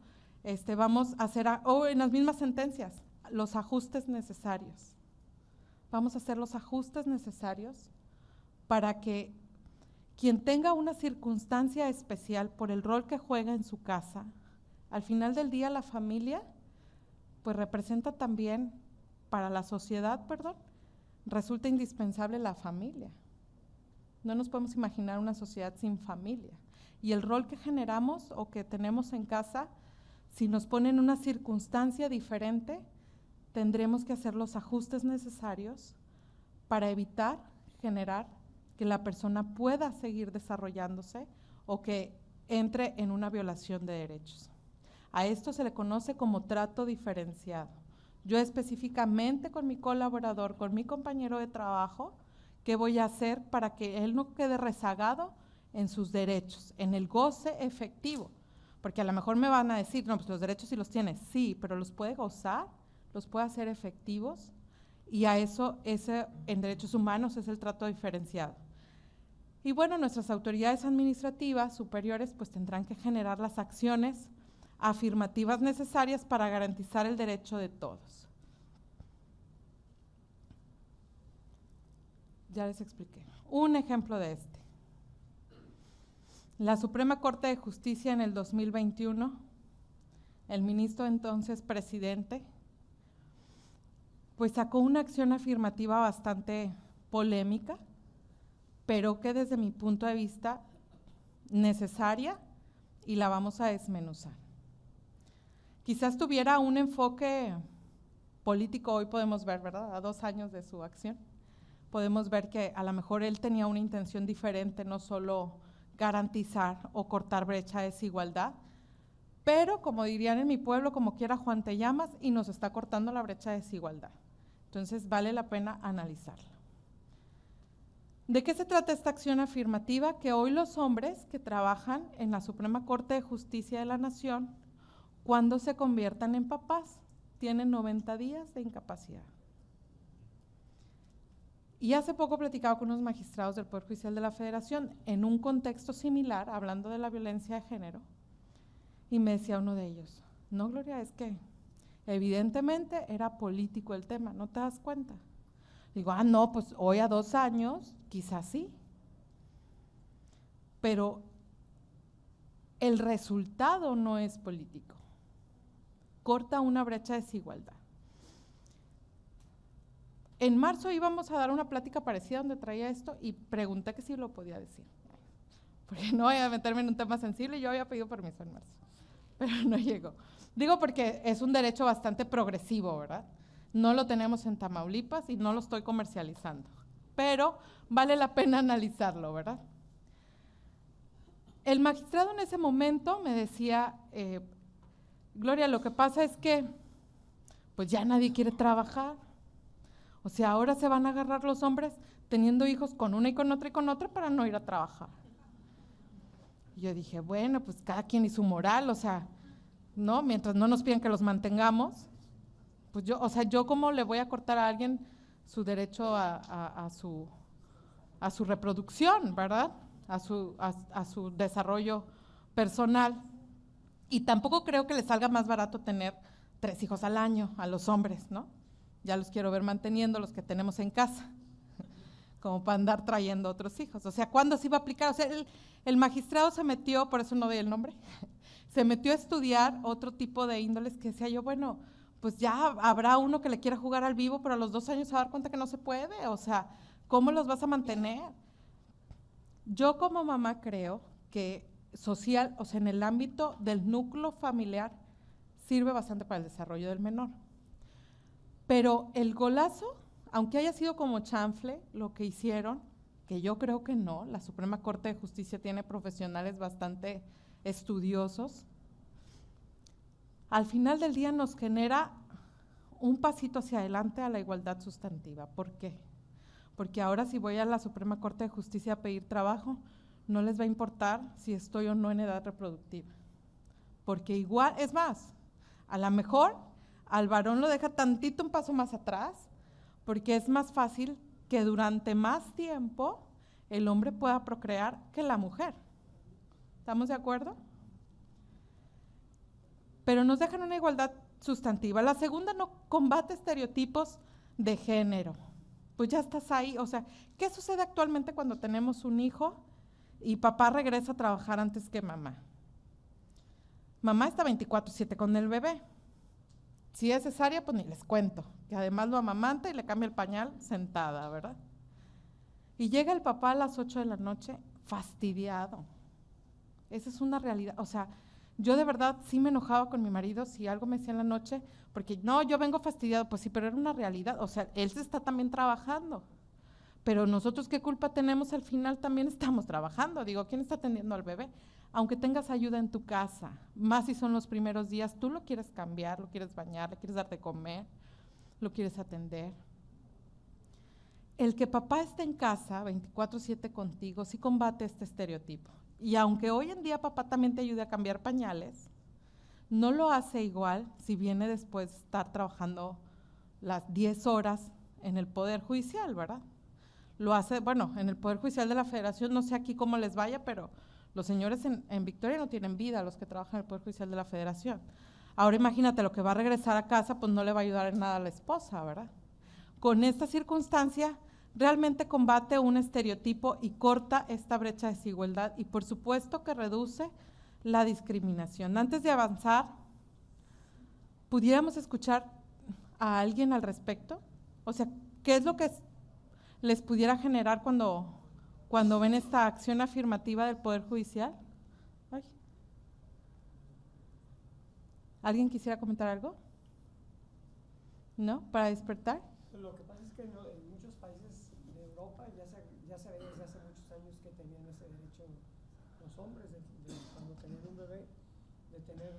Vamos a hacer, en las mismas sentencias, los ajustes necesarios. Vamos a hacer los ajustes necesarios para que quien tenga una circunstancia especial por el rol que juega en su casa, al final del día la familia, pues representa también para la sociedad, resulta indispensable la familia. No nos podemos imaginar una sociedad sin familia. Y el rol que generamos o que tenemos en casa, si nos pone en una circunstancia diferente, tendremos que hacer los ajustes necesarios para evitar generar que la persona pueda seguir desarrollándose o que entre en una violación de derechos. A esto se le conoce como trato diferenciado. Yo específicamente con mi colaborador, con mi compañero de trabajo, ¿qué voy a hacer para que él no quede rezagado en sus derechos, en el goce efectivo? Porque a lo mejor me van a decir, no, pues los derechos sí los tiene, sí, pero los puede gozar, los puede hacer efectivos, y a eso, en derechos humanos es el trato diferenciado. Y bueno, nuestras autoridades administrativas superiores pues tendrán que generar las acciones afirmativas necesarias para garantizar el derecho de todos. Ya les expliqué. Un ejemplo de este. La Suprema Corte de Justicia en el 2021, el ministro entonces presidente pues sacó una acción afirmativa bastante polémica, pero que desde mi punto de vista necesaria, y la vamos a desmenuzar. Quizás tuviera un enfoque político, hoy podemos ver, ¿verdad?, a 2 años de su acción, podemos ver que a lo mejor él tenía una intención diferente, no solo garantizar o cortar brecha de desigualdad, pero como dirían en mi pueblo, como quiera Juan te llamas, y nos está cortando la brecha de desigualdad. Entonces vale la pena analizarla. ¿De qué se trata esta acción afirmativa? Que hoy los hombres que trabajan en la Suprema Corte de Justicia de la Nación, cuando se conviertan en papás, tienen 90 días de incapacidad. Y hace poco platicaba con unos magistrados del Poder Judicial de la Federación en un contexto similar, hablando de la violencia de género, y me decía uno de ellos, no, Gloria, es que evidentemente era político el tema, ¿no te das cuenta? Digo, no, pues hoy a 2 años, quizás sí, pero el resultado no es político, corta una brecha de desigualdad. En marzo íbamos a dar una plática parecida donde traía esto y pregunté que si lo podía decir, porque no voy a meterme en un tema sensible, yo había pedido permiso en marzo, pero no llegó. Digo porque es un derecho bastante progresivo, ¿verdad? No lo tenemos en Tamaulipas y no lo estoy comercializando, pero vale la pena analizarlo, ¿verdad? El magistrado en ese momento me decía, Gloria, lo que pasa es que pues ya nadie quiere trabajar, o sea, ahora se van a agarrar los hombres teniendo hijos con una y con otra para no ir a trabajar. Y yo dije, bueno, pues cada quien y su moral, o sea, ¿no? Mientras no nos piden que los mantengamos, pues yo, o sea, yo cómo le voy a cortar a alguien su derecho a su reproducción, ¿verdad? A su desarrollo personal. Y tampoco creo que les salga más barato tener 3 hijos al año a los hombres, ¿no? Ya los quiero ver manteniendo los que tenemos en casa, como para andar trayendo otros hijos. O sea, ¿cuándo se iba a aplicar? O sea, el magistrado se metió, por eso no doy el nombre, se metió a estudiar otro tipo de índoles que decía yo, bueno, pues ya habrá uno que le quiera jugar al vivo, pero a los 2 años se va a dar cuenta que no se puede. O sea, ¿cómo los vas a mantener? Yo como mamá creo que social, o sea, en el ámbito del núcleo familiar, sirve bastante para el desarrollo del menor. Pero el golazo, aunque haya sido como chanfle lo que hicieron, que yo creo que no, la Suprema Corte de Justicia tiene profesionales bastante estudiosos, al final del día nos genera un pasito hacia adelante a la igualdad sustantiva. ¿Por qué? Porque ahora si voy a la Suprema Corte de Justicia a pedir trabajo, no les va a importar si estoy o no en edad reproductiva. Porque igual, es más, a lo mejor al varón lo deja tantito un paso más atrás, porque es más fácil que durante más tiempo el hombre pueda procrear que la mujer. ¿Estamos de acuerdo? Pero nos dejan una igualdad sustantiva. La segunda, no combate estereotipos de género. Pues ya estás ahí. O sea, ¿qué sucede actualmente cuando tenemos un hijo y papá regresa a trabajar antes que mamá? Mamá está 24/7 con el bebé. Si es cesárea, pues ni les cuento, que además lo amamanta y le cambia el pañal sentada, ¿verdad? Y llega el papá a las 8 de la noche fastidiado. Esa es una realidad. O sea, yo de verdad sí me enojaba con mi marido si algo me decía en la noche, porque no, yo vengo fastidiado, pues sí, pero era una realidad. O sea, él se está también trabajando, pero nosotros qué culpa tenemos, al final también estamos trabajando. Digo, ¿quién está atendiendo al bebé? Aunque tengas ayuda en tu casa, más si son los primeros días, tú lo quieres cambiar, lo quieres bañar, le quieres dar de comer, lo quieres atender. El que papá esté en casa 24/7 contigo sí combate este estereotipo. Y aunque hoy en día papá también te ayude a cambiar pañales, no lo hace igual si viene después de estar trabajando las 10 horas en el Poder Judicial, ¿verdad? Lo hace, bueno, en el Poder Judicial de la Federación, no sé aquí cómo les vaya, pero los señores en Victoria no tienen vida, los que trabajan en el Poder Judicial de la Federación. Ahora imagínate, lo que va a regresar a casa, pues no le va a ayudar en nada a la esposa, ¿verdad? Con esta circunstancia, realmente combate un estereotipo y corta esta brecha de desigualdad y por supuesto que reduce la discriminación. Antes de avanzar, ¿pudiéramos escuchar a alguien al respecto? O sea, ¿qué es lo que les pudiera generar cuando ven esta acción afirmativa del Poder Judicial? Ay. ¿Alguien quisiera comentar algo? ¿No? ¿Para despertar? Lo que pasa es que en muchos países de Europa ya se ve desde hace muchos años que tenían ese derecho los hombres, cuando tenían un bebé, de tener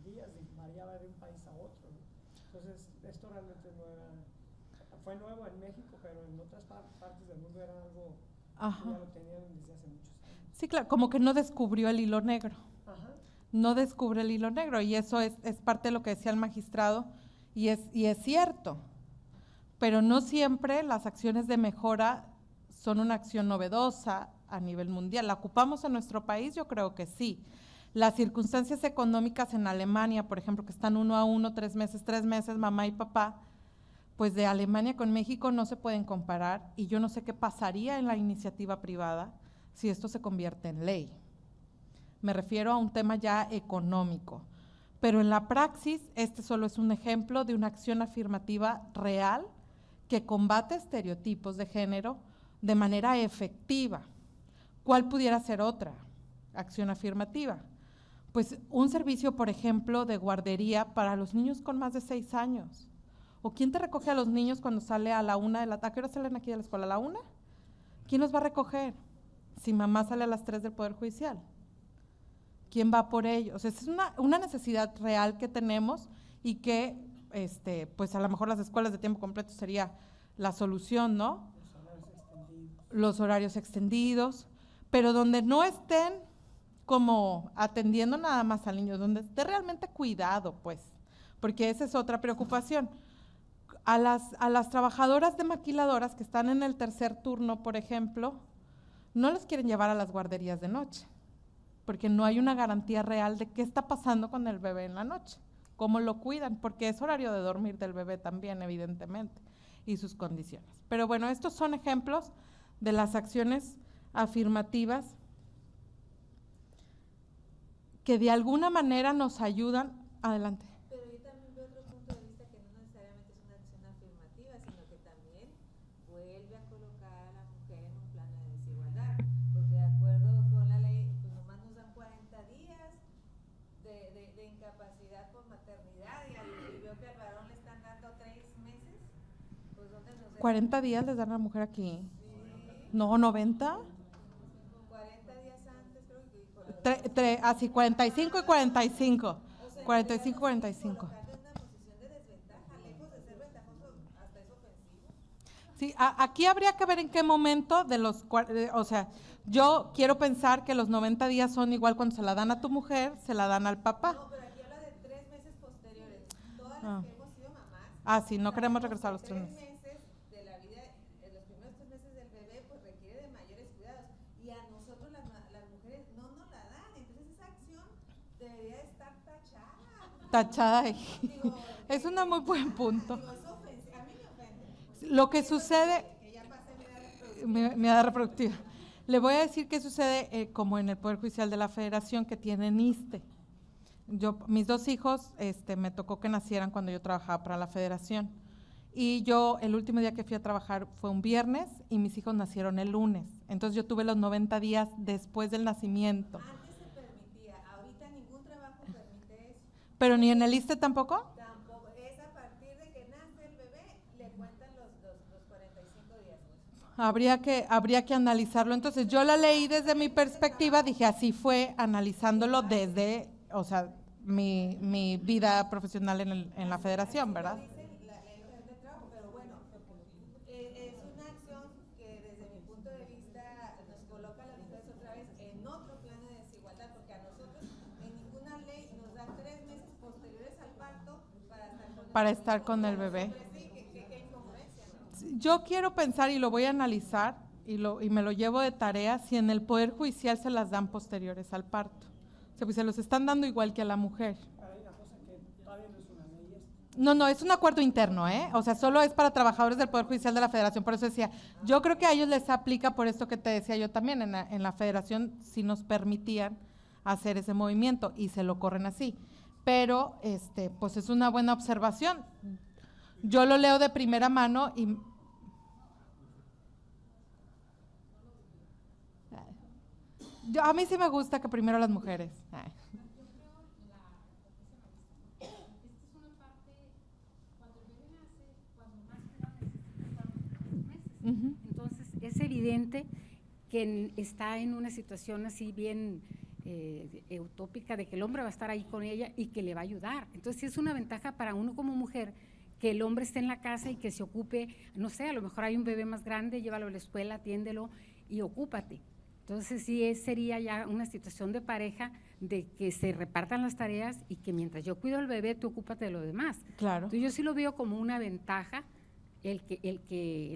días, variaba de un país a otro, ¿no? Entonces, esto realmente fue nuevo en México, pero en otras partes del mundo era algo que ya lo tenían desde hace muchos años. Sí, claro, como que no descubrió el hilo negro. Ajá. No descubre el hilo negro, y eso es parte de lo que decía el magistrado, y es cierto, pero no siempre las acciones de mejora son una acción novedosa a nivel mundial. ¿La ocupamos en nuestro país? Yo creo que sí. Las circunstancias económicas en Alemania, por ejemplo, que están 1 a 1, 3 meses, mamá y papá, pues de Alemania con México no se pueden comparar, y yo no sé qué pasaría en la iniciativa privada si esto se convierte en ley. Me refiero a un tema ya económico, pero en la praxis este solo es un ejemplo de una acción afirmativa real que combate estereotipos de género de manera efectiva. ¿Cuál pudiera ser otra acción afirmativa? Pues un servicio, por ejemplo, de guardería para los niños con más de 6 años. ¿O quién te recoge a los niños cuando sale a la 1 de la tarde? ¿A qué hora salen aquí de la escuela? ¿A la 1? ¿Quién los va a recoger? Si mamá sale a las 3 del Poder Judicial. ¿Quién va por ellos? Es una necesidad real que tenemos, y que pues a lo mejor las escuelas de tiempo completo sería la solución, ¿no? Los horarios extendidos, pero donde no estén como atendiendo nada más al niño, donde esté realmente cuidado, pues, porque esa es otra preocupación. A las trabajadoras de maquiladoras que están en el tercer turno, por ejemplo, no les quieren llevar a las guarderías de noche, porque no hay una garantía real de qué está pasando con el bebé en la noche, cómo lo cuidan, porque es horario de dormir del bebé también, evidentemente, y sus condiciones. Pero bueno, estos son ejemplos de las acciones afirmativas que de alguna manera nos ayudan. Adelante. Pero yo también veo otro punto de vista, que no necesariamente es una acción afirmativa, sino que también vuelve a colocar a la mujer en un plano de desigualdad, porque de acuerdo con la ley, pues nomás nos dan 40 días de incapacidad por maternidad, y veo que al varón le están dando 3 meses, pues ¿dónde nos dejan? 40 días les dan a la mujer aquí. Sí. No, 90. 40 días antes, creo que Así, 45 y 45. O sea, 45 y 45. colocando en una posición de desventaja, lejos de ser ventajoso, hasta es ofensivo. Sí, aquí habría que ver en qué momento o sea, yo quiero pensar que los 90 días son igual cuando se la dan a tu mujer, se la dan al papá. No, pero aquí habla de 3 meses posteriores. Todas las que hemos sido mamás. Ah, sí, no queremos regresar a los 3 meses. 3 meses de la vida, los primeros 3 meses del bebé, pues requiere de mayores cuidados. Y a nosotros las mujeres no nos la dan. Entonces esa acción debería de estar tachada. Tachada. Digo, Es un muy buen punto. digo, es ofensivo. A mí me ofende. Lo que sucede, Que ya pasé mi edad reproductiva. mi edad reproductiva, le voy a decir qué sucede como en el Poder Judicial de la Federación, que tienen ISSSTE. Mis 2 hijos me tocó que nacieran cuando yo trabajaba para la Federación, y yo el último día que fui a trabajar fue un viernes y mis hijos nacieron el lunes, entonces yo tuve los 90 días después del nacimiento. Antes se permitía, ahorita ningún trabajo permite eso. ¿Pero ni en el ISSSTE tampoco? Tampoco, es a partir de que nace el bebé, le cuentan los 45 días. Habría que analizarlo. Entonces yo la leí desde mi perspectiva, dije así fue, analizándolo desde, o sea, mi vida profesional en la Federación, ¿verdad? Dice la ley de trabajo, pero bueno, es una acción que desde mi punto de vista nos coloca a las mujeres otra vez en otro plano de desigualdad, porque a nosotros en ninguna ley nos dan 3 meses posteriores al parto para estar con el bebé. Sí, qué incongruencia, ¿no? Yo quiero pensar, y lo voy a analizar, y me lo llevo de tarea, si en el Poder Judicial se las dan posteriores al parto. O sea, pues se los están dando igual que a la mujer. Hay una cosa que todavía no es una ley esto. No, es un acuerdo interno, O sea, solo es para trabajadores del Poder Judicial de la Federación. Por eso decía, yo creo que a ellos les aplica por esto que te decía yo también, en la Federación si nos permitían hacer ese movimiento, y se lo corren así. Pero, pues es una buena observación. Yo lo leo de primera mano y… a mí sí me gusta que primero las mujeres. Ay. Entonces, es evidente que está en una situación así bien utópica de que el hombre va a estar ahí con ella y que le va a ayudar. Entonces, sí es una ventaja para uno como mujer que el hombre esté en la casa y que se ocupe, no sé, a lo mejor hay un bebé más grande, llévalo a la escuela, atiéndelo y ocúpate. Entonces, sí sería ya una situación de pareja de que se repartan las tareas y que mientras yo cuido al bebé, tú ocúpate de lo demás. Claro. Entonces, yo sí lo veo como una ventaja el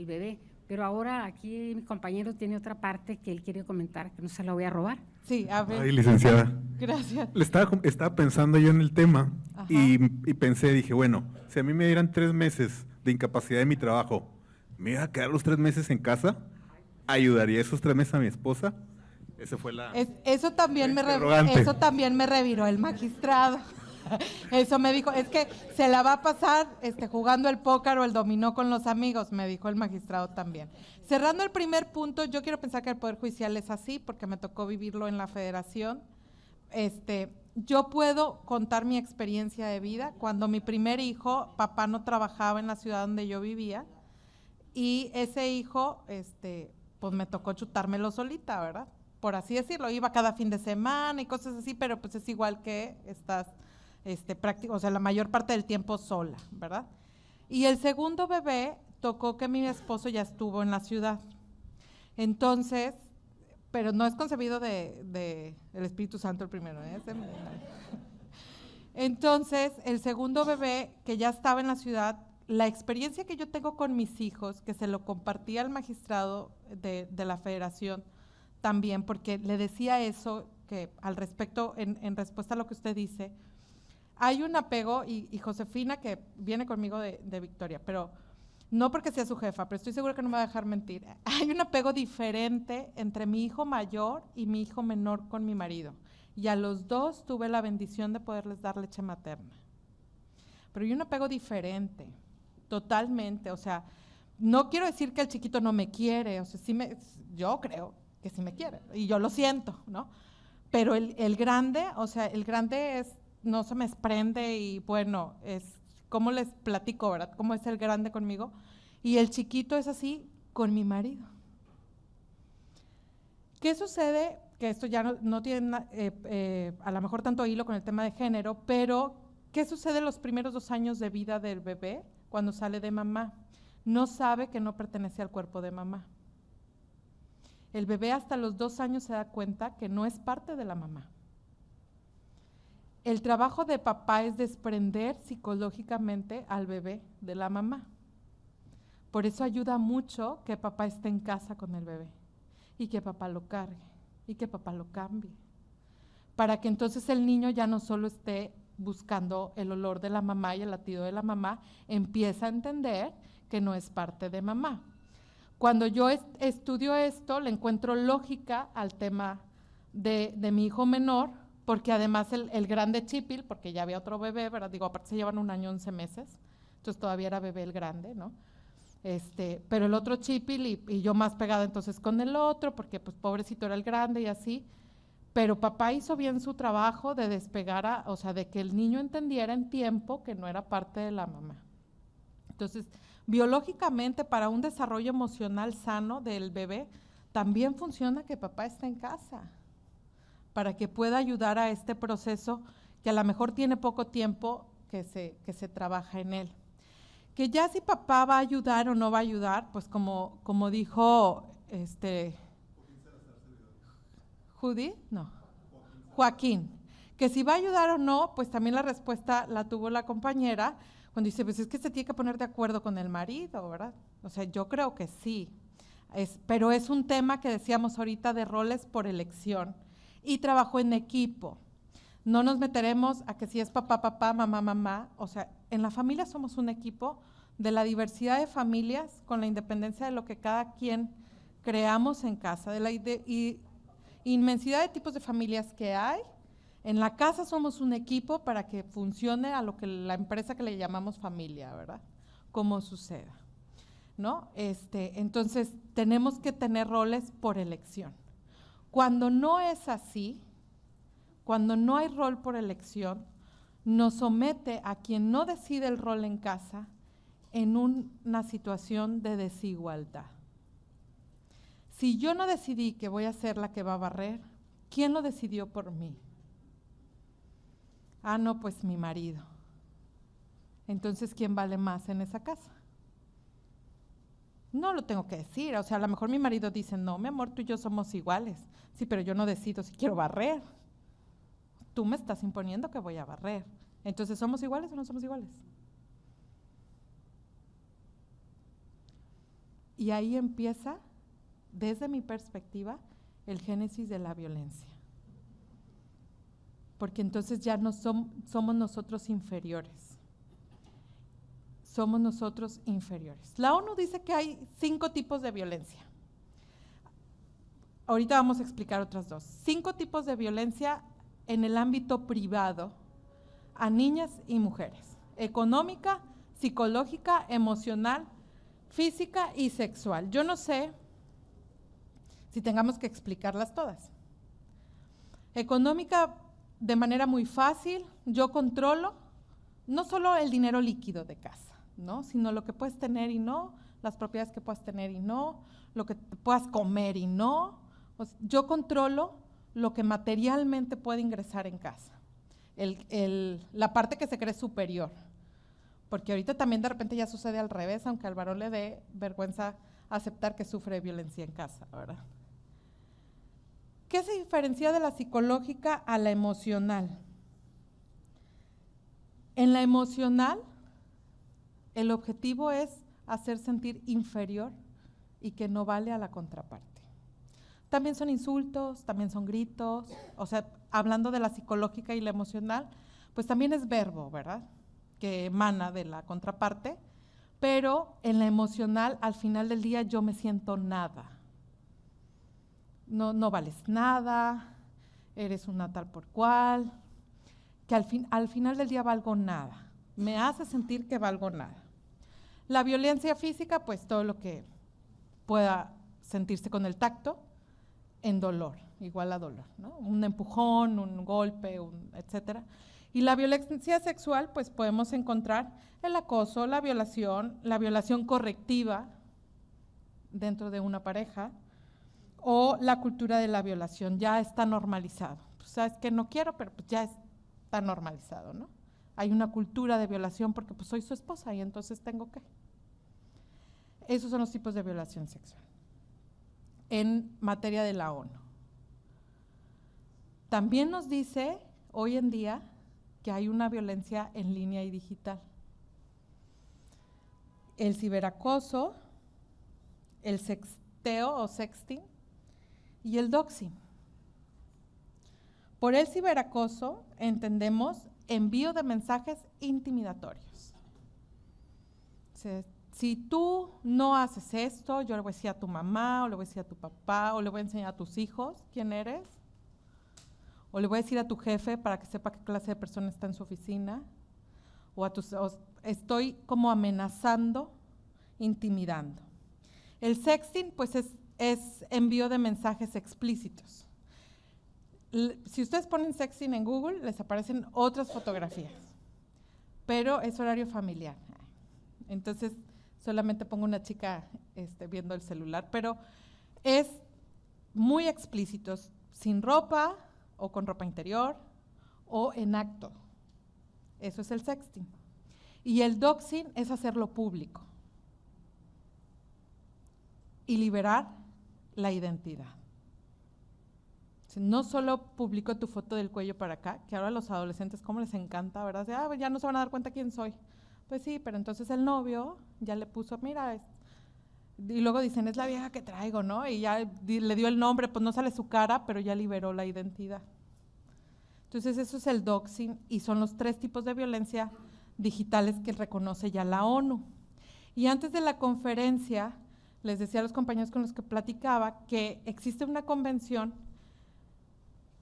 bebé. Pero ahora aquí mi compañero tiene otra parte que él quiere comentar, que no se la voy a robar. Sí, a ver. Ay, licenciada. Gracias. Estaba pensando yo en el tema Ajá. y pensé, dije, bueno, si a mí me dieran 3 meses de incapacidad de mi trabajo, ¿me iba a quedar los 3 meses en casa? ¿Ayudaría esos 3 meses a mi esposa? Esa fue la… Eso también me reviró el magistrado. Eso me dijo, es que se la va a pasar jugando el póker o el dominó con los amigos, me dijo el magistrado también. Cerrando el primer punto, yo quiero pensar que el Poder Judicial es así, porque me tocó vivirlo en la Federación. Yo puedo contar mi experiencia de vida. Cuando mi primer hijo, papá no trabajaba en la ciudad donde yo vivía, y ese hijo, pues me tocó chutármelo solita, ¿verdad? Por así decirlo, iba cada fin de semana y cosas así, pero pues es igual que estás… práctico, o sea, la mayor parte del tiempo sola, ¿verdad? Y el segundo bebé tocó que mi esposo ya estuvo en la ciudad. Entonces, pero no es concebido de el Espíritu Santo el primero, ¿eh? Entonces, el segundo bebé que ya estaba en la ciudad, la experiencia que yo tengo con mis hijos, que se lo compartí al magistrado de la Federación también, porque le decía eso, que al respecto, en respuesta a lo que usted dice, hay un apego, y Josefina, que viene conmigo de Victoria, pero no porque sea su jefa, pero estoy segura que no me va a dejar mentir, hay un apego diferente entre mi hijo mayor y mi hijo menor con mi marido, y a los dos tuve la bendición de poderles dar leche materna. Pero hay un apego diferente, totalmente, o sea, no quiero decir que el chiquito no me quiere, o sea, yo creo que sí me quiere, y yo lo siento, ¿no? Pero el grande, o sea, el grande es… no se me desprende y bueno, es como les platico, ¿verdad? Cómo es el grande conmigo y el chiquito es así con mi marido. ¿Qué sucede? Que esto ya no tiene a lo mejor tanto hilo con el tema de género, pero ¿qué sucede los primeros 2 años de vida del bebé cuando sale de mamá? No sabe que no pertenece al cuerpo de mamá. El bebé hasta los 2 años se da cuenta que no es parte de la mamá. El trabajo de papá es desprender psicológicamente al bebé de la mamá. Por eso ayuda mucho que papá esté en casa con el bebé y que papá lo cargue y que papá lo cambie. Para que entonces el niño ya no solo esté buscando el olor de la mamá y el latido de la mamá, empieza a entender que no es parte de mamá. Cuando yo estudio esto, le encuentro lógica al tema de mi hijo menor, porque además el grande Chipil, porque ya había otro bebé, ¿verdad? Digo, aparte se llevan 1 año, 11 meses, entonces todavía era bebé el grande, ¿no? Pero el otro Chipil y yo más pegada entonces con el otro, porque pues pobrecito era el grande y así, pero papá hizo bien su trabajo de despegar, o sea, de que el niño entendiera en tiempo que no era parte de la mamá. Entonces, biológicamente, para un desarrollo emocional sano del bebé, también funciona que papá esté en casa, para que pueda ayudar a este proceso que a lo mejor tiene poco tiempo que se trabaja en él. Que ya si papá va a ayudar o no va a ayudar, pues como dijo Joaquín, que si va a ayudar o no, pues también la respuesta la tuvo la compañera, cuando dice, pues es que se tiene que poner de acuerdo con el marido, ¿verdad? O sea, yo creo que sí, pero es un tema que decíamos ahorita de roles por elección y trabajo en equipo. No nos meteremos a que si es papá, papá, mamá, mamá, o sea, en la familia somos un equipo de la diversidad de familias con la independencia de lo que cada quien creamos en casa, de la inmensidad de tipos de familias que hay. En la casa somos un equipo para que funcione a lo que la empresa que le llamamos familia, ¿verdad? como suceda, ¿no? Entonces, tenemos que tener roles por elección. Cuando no es así, cuando no hay rol por elección, nos somete a quien no decide el rol en casa en una situación de desigualdad. Si yo no decidí que voy a ser la que va a barrer, ¿quién lo decidió por mí? Ah, no, pues mi marido. Entonces, ¿quién vale más en esa casa? No lo tengo que decir, o sea, a lo mejor mi marido dice, no, mi amor, tú y yo somos iguales. Sí, pero yo no decido si quiero barrer. Tú me estás imponiendo que voy a barrer. Entonces, ¿somos iguales o no somos iguales? Y ahí empieza, desde mi perspectiva, el génesis de la violencia. Porque entonces ya no somos nosotros inferiores. Somos nosotros inferiores. La ONU dice que hay 5 tipos de violencia. Ahorita vamos a explicar otras 2. 5 tipos de violencia en el ámbito privado a niñas y mujeres: económica, psicológica, emocional, física y sexual. Yo no sé si tengamos que explicarlas todas. Económica, de manera muy fácil, yo controlo no solo el dinero líquido de casa, ¿no?, sino lo que puedes tener y no, las propiedades que puedas tener y no, lo que puedas comer y no. Yo controlo lo que materialmente puede ingresar en casa, la parte que se cree superior, porque ahorita también de repente ya sucede al revés, aunque al varón le dé vergüenza aceptar que sufre violencia en casa, ¿verdad? ¿Qué se diferencia de la psicológica a la emocional? En la emocional, el objetivo es hacer sentir inferior y que no vale a la contraparte. También son insultos, también son gritos, o sea, hablando de la psicológica y la emocional, pues también es verbo, ¿verdad?, que emana de la contraparte, pero en la emocional, al final del día, yo me siento nada. No vales nada, eres una tal por cual, que al final del día valgo nada, me hace sentir que valgo nada. La violencia física, pues todo lo que pueda sentirse con el tacto, en dolor, igual a dolor, ¿no? Un empujón, un golpe, etcétera. Y la violencia sexual, pues podemos encontrar el acoso, la violación correctiva dentro de una pareja, o la cultura de la violación, ya está normalizado. Pues sabes que no quiero, pero pues ya está normalizado, ¿no? Hay una cultura de violación porque pues soy su esposa y entonces tengo que. Esos son los tipos de violación sexual en materia de la ONU. También nos dice hoy en día que hay una violencia en línea y digital. El ciberacoso, el sexteo o sexting y el doxing. Por el ciberacoso entendemos envío de mensajes intimidatorios. Si tú no haces esto, yo le voy a decir a tu mamá, o le voy a decir a tu papá, o le voy a enseñar a tus hijos quién eres, o le voy a decir a tu jefe para que sepa qué clase de persona está en su oficina, o estoy como amenazando, intimidando. El sexting, pues es envío de mensajes explícitos. Si ustedes ponen sexting en Google, les aparecen otras fotografías, pero es horario familiar. Entonces, solamente pongo una chica viendo el celular, pero es muy explícito, sin ropa o con ropa interior o en acto. Eso es el sexting. Y el doxing es hacerlo público y liberar la identidad. No solo publico tu foto del cuello para acá, que ahora a los adolescentes cómo les encanta, ¿verdad? Ya no se van a dar cuenta quién soy. Pues sí, pero entonces el novio ya le puso, mira, y luego dicen, es la vieja que traigo, ¿no? Y ya le dio el nombre, pues no sale su cara, pero ya liberó la identidad. Entonces eso es el doxing y son los 3 tipos de violencia digitales que reconoce ya la ONU. Y antes de la conferencia, les decía a los compañeros con los que platicaba que existe una convención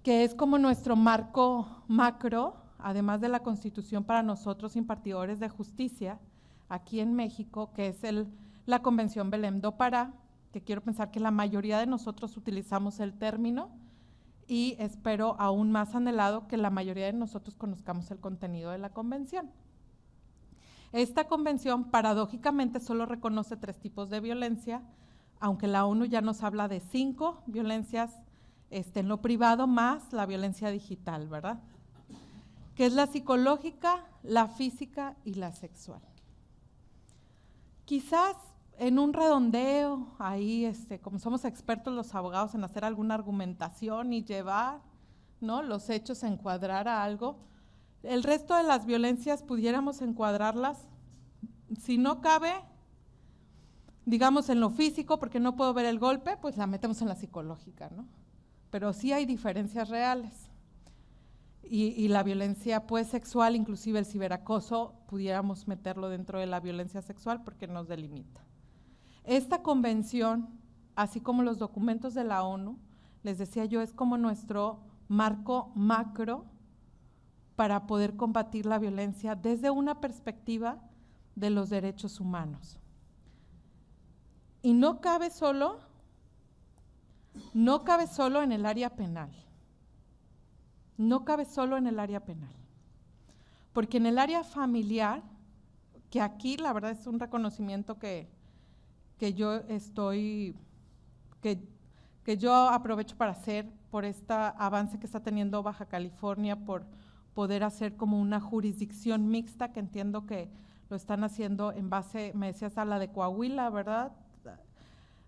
que es como nuestro marco macro, además de la Constitución para nosotros impartidores de justicia, aquí en México, que es la Convención Belém do Pará, que quiero pensar que la mayoría de nosotros utilizamos el término y espero aún más anhelado que la mayoría de nosotros conozcamos el contenido de la convención. Esta convención paradójicamente solo reconoce 3 tipos de violencia, aunque la ONU ya nos habla de 5 violencias en lo privado más la violencia digital, ¿verdad? Que es la psicológica, la física y la sexual. Quizás en un redondeo, ahí, como somos expertos los abogados en hacer alguna argumentación y llevar, ¿no?, los hechos a encuadrar a algo, el resto de las violencias pudiéramos encuadrarlas, si no cabe, digamos en lo físico, porque no puedo ver el golpe, pues la metemos en la psicológica, ¿no? Pero sí hay diferencias reales. Y la violencia pues sexual, inclusive el ciberacoso, pudiéramos meterlo dentro de la violencia sexual porque nos delimita. Esta convención, así como los documentos de la ONU, les decía yo, es como nuestro marco macro para poder combatir la violencia desde una perspectiva de los derechos humanos. Y no cabe solo en el área penal. No cabe solo en el área penal, porque en el área familiar, que aquí la verdad es un reconocimiento que yo aprovecho para hacer por este avance que está teniendo Baja California, por poder hacer como una jurisdicción mixta, que entiendo que lo están haciendo en base, me decías, a la de Coahuila, ¿verdad?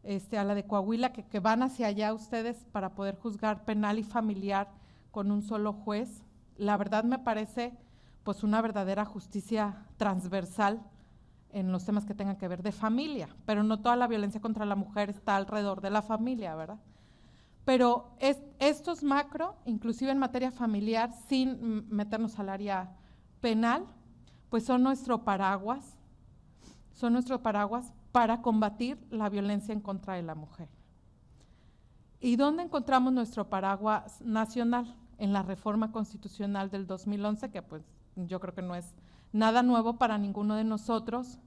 A la de Coahuila, que van hacia allá ustedes para poder juzgar penal y familiar con un solo juez. La verdad me parece pues una verdadera justicia transversal en los temas que tengan que ver de familia, pero no toda la violencia contra la mujer está alrededor de la familia, ¿verdad? Pero estos macro, inclusive en materia familiar, sin meternos al área penal, pues son nuestro paraguas para combatir la violencia en contra de la mujer. ¿Y dónde encontramos nuestro paraguas nacional? En la reforma constitucional del 2011, que pues yo creo que no es nada nuevo para ninguno de nosotros,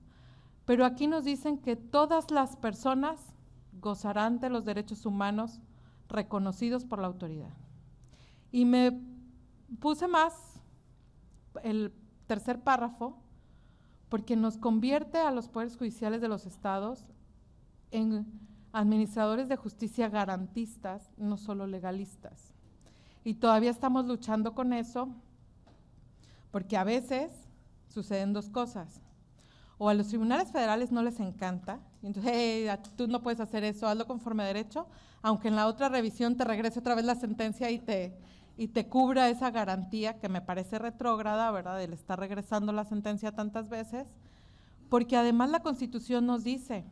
pero aquí nos dicen que todas las personas gozarán de los derechos humanos reconocidos por la autoridad. Y me puse más el tercer párrafo, porque nos convierte a los poderes judiciales de los estados en administradores de justicia garantistas, no solo legalistas. Y todavía estamos luchando con eso, porque a veces suceden 2 cosas. O a los tribunales federales no les encanta, y entonces, hey, tú no puedes hacer eso, hazlo conforme a derecho, aunque en la otra revisión te regrese otra vez la sentencia y te cubra esa garantía, que me parece retrógrada, ¿verdad?, el estar regresando la sentencia tantas veces, porque además la Constitución nos dice,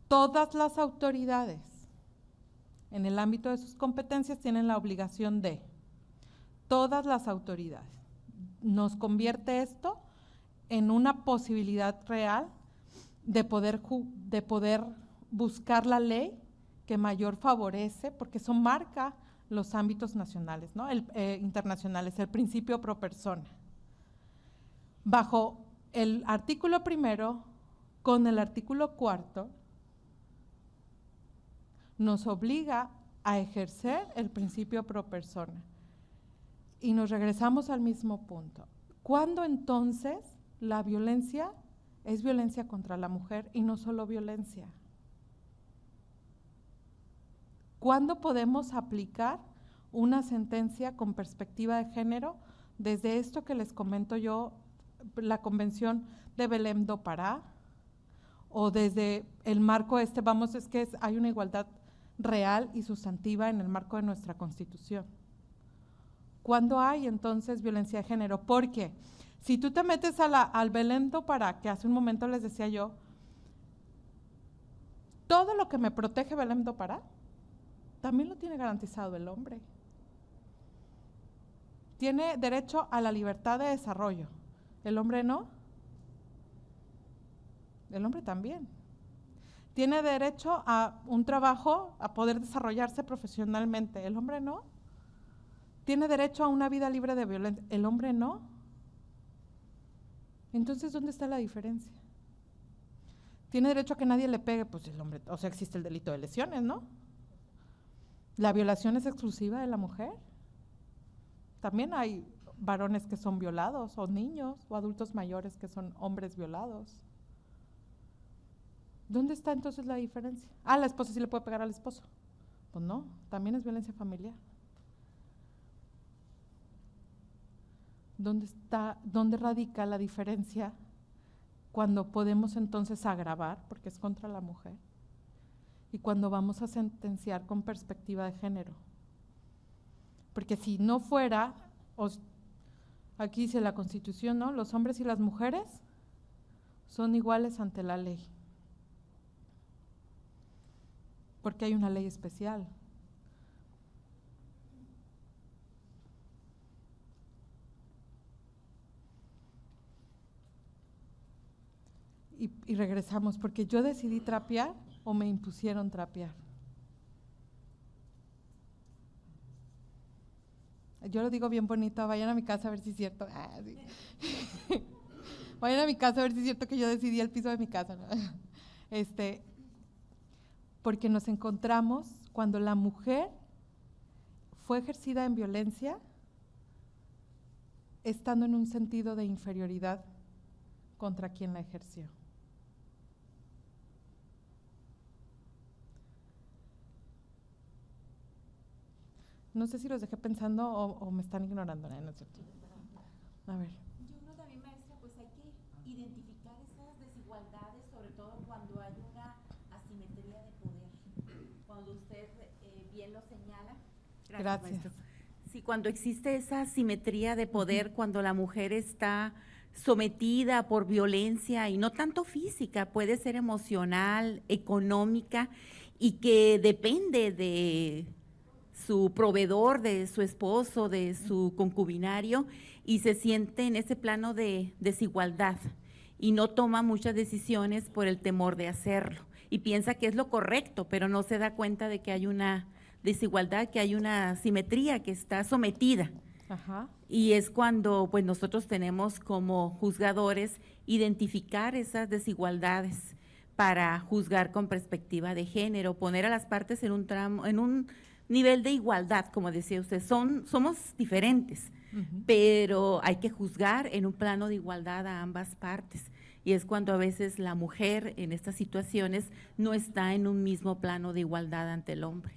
todas las autoridades en el ámbito de sus competencias tienen la obligación de, todas las autoridades. Nos convierte esto en una posibilidad real de poder buscar la ley que mayor favorece, porque eso marca los ámbitos nacionales, ¿no? Internacionales, el principio pro persona. Bajo el artículo 1, con el artículo 4, nos obliga a ejercer el principio pro persona. Y nos regresamos al mismo punto. ¿Cuándo entonces la violencia es violencia contra la mujer y no solo violencia? ¿Cuándo podemos aplicar una sentencia con perspectiva de género desde esto que les comento yo, la Convención de Belém do Pará, o desde el marco hay una igualdad real y sustantiva en el marco de nuestra Constitución? ¿Cuándo hay entonces violencia de género? Porque si tú te metes al Belém do Pará, que hace un momento les decía yo, todo lo que me protege Belém do Pará, también lo tiene garantizado el hombre. Tiene derecho a la libertad de desarrollo. ¿El hombre no? El hombre también. Tiene derecho a un trabajo, a poder desarrollarse profesionalmente. ¿El hombre no? Tiene derecho a una vida libre de violencia. ¿El hombre no? Entonces, ¿dónde está la diferencia? ¿Tiene derecho a que nadie le pegue? Pues el hombre, o sea, existe el delito de lesiones, ¿no? ¿La violación es exclusiva de la mujer? También hay varones que son violados, o niños, o adultos mayores que son hombres violados. ¿Dónde está entonces la diferencia? Ah, la esposa sí le puede pegar al esposo. Pues no, también es violencia familiar. ¿Dónde radica la diferencia cuando podemos entonces agravar, porque es contra la mujer, y cuando vamos a sentenciar con perspectiva de género? Porque si no fuera, aquí dice la Constitución, ¿no? Los hombres y las mujeres son iguales ante la ley. Porque hay una ley especial. Y regresamos, porque yo decidí trapear o me impusieron trapear. Yo lo digo bien bonito, vayan a mi casa a ver si es cierto. Sí. Vayan a mi casa a ver si es cierto que yo decidí el piso de mi casa, ¿no? Porque nos encontramos cuando la mujer fue ejercida en violencia, estando en un sentido de inferioridad contra quien la ejerció. No sé si los dejé pensando o me están ignorando, ¿no? No es cierto. A ver. Yo creo también, maestra, pues hay que identificar esas desigualdades, sobre todo cuando hay una asimetría de poder. Cuando usted bien lo señala. Gracias. Maestro. Sí, cuando existe esa asimetría de poder, cuando la mujer está sometida por violencia, y no tanto física, puede ser emocional, económica, y que depende de su proveedor, de su esposo, de su concubinario, y se siente en ese plano de desigualdad y no toma muchas decisiones por el temor de hacerlo y piensa que es lo correcto, pero no se da cuenta de que hay una desigualdad, que hay una asimetría, que está sometida. Ajá. Y es cuando pues nosotros tenemos como juzgadores identificar esas desigualdades para juzgar con perspectiva de género, poner a las partes en un nivel de igualdad, como decía usted. Somos diferentes, pero hay que juzgar en un plano de igualdad a ambas partes. Y es cuando a veces la mujer en estas situaciones no está en un mismo plano de igualdad ante el hombre.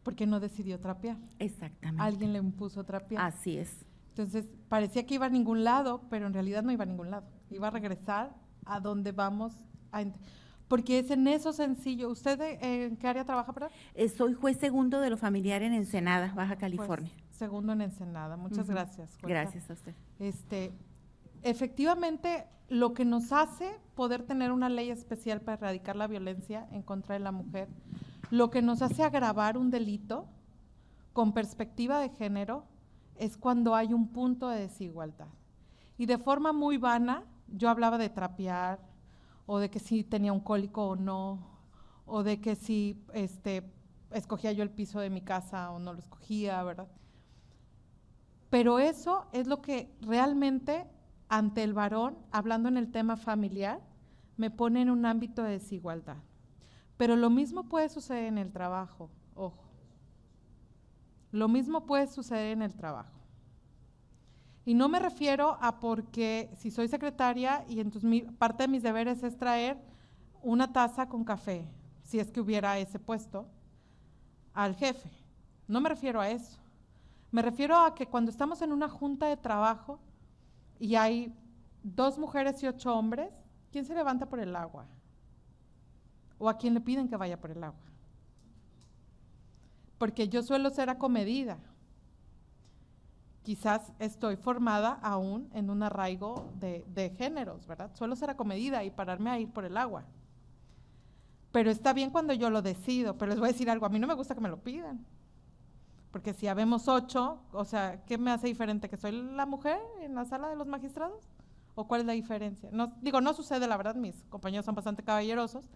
Porque no decidió trapear. Exactamente. Alguien le impuso trapear. Así es. Entonces, parecía que iba a ningún lado, pero en realidad no iba a ningún lado. Iba a regresar a donde vamos porque es en eso sencillo. ¿Usted en qué área trabaja, perdón? Soy juez segundo de lo familiar en Ensenada, Baja California. Pues, segundo en Ensenada. Muchas gracias, jueza. Gracias a usted. Efectivamente, lo que nos hace poder tener una ley especial para erradicar la violencia en contra de la mujer, lo que nos hace agravar un delito con perspectiva de género, es cuando hay un punto de desigualdad. Y de forma muy vana, yo hablaba de trapear, o de que si tenía un cólico o no, o de que si escogía yo el piso de mi casa o no lo escogía, ¿verdad? Pero eso es lo que realmente ante el varón, hablando en el tema familiar, me pone en un ámbito de desigualdad. Pero lo mismo puede suceder en el trabajo, ojo. Lo mismo puede suceder en el trabajo. Y no me refiero a porque si soy secretaria y entonces parte de mis deberes es traer una taza con café, si es que hubiera ese puesto, al jefe. No me refiero a eso. Me refiero a que cuando estamos en una junta de trabajo y hay 2 mujeres y 8 hombres, ¿quién se levanta por el agua? ¿O a quién le piden que vaya por el agua? Porque yo suelo ser acomedida. Quizás estoy formada aún en un arraigo de géneros, ¿verdad? Suelo ser acomedida y pararme a ir por el agua. Pero está bien cuando yo lo decido, pero les voy a decir algo, a mí no me gusta que me lo pidan. Porque si habemos 8, o sea, ¿qué me hace diferente? ¿Que soy la mujer en la sala de los magistrados? ¿O cuál es la diferencia? No, digo, no sucede, la verdad, mis compañeros son bastante caballerosos,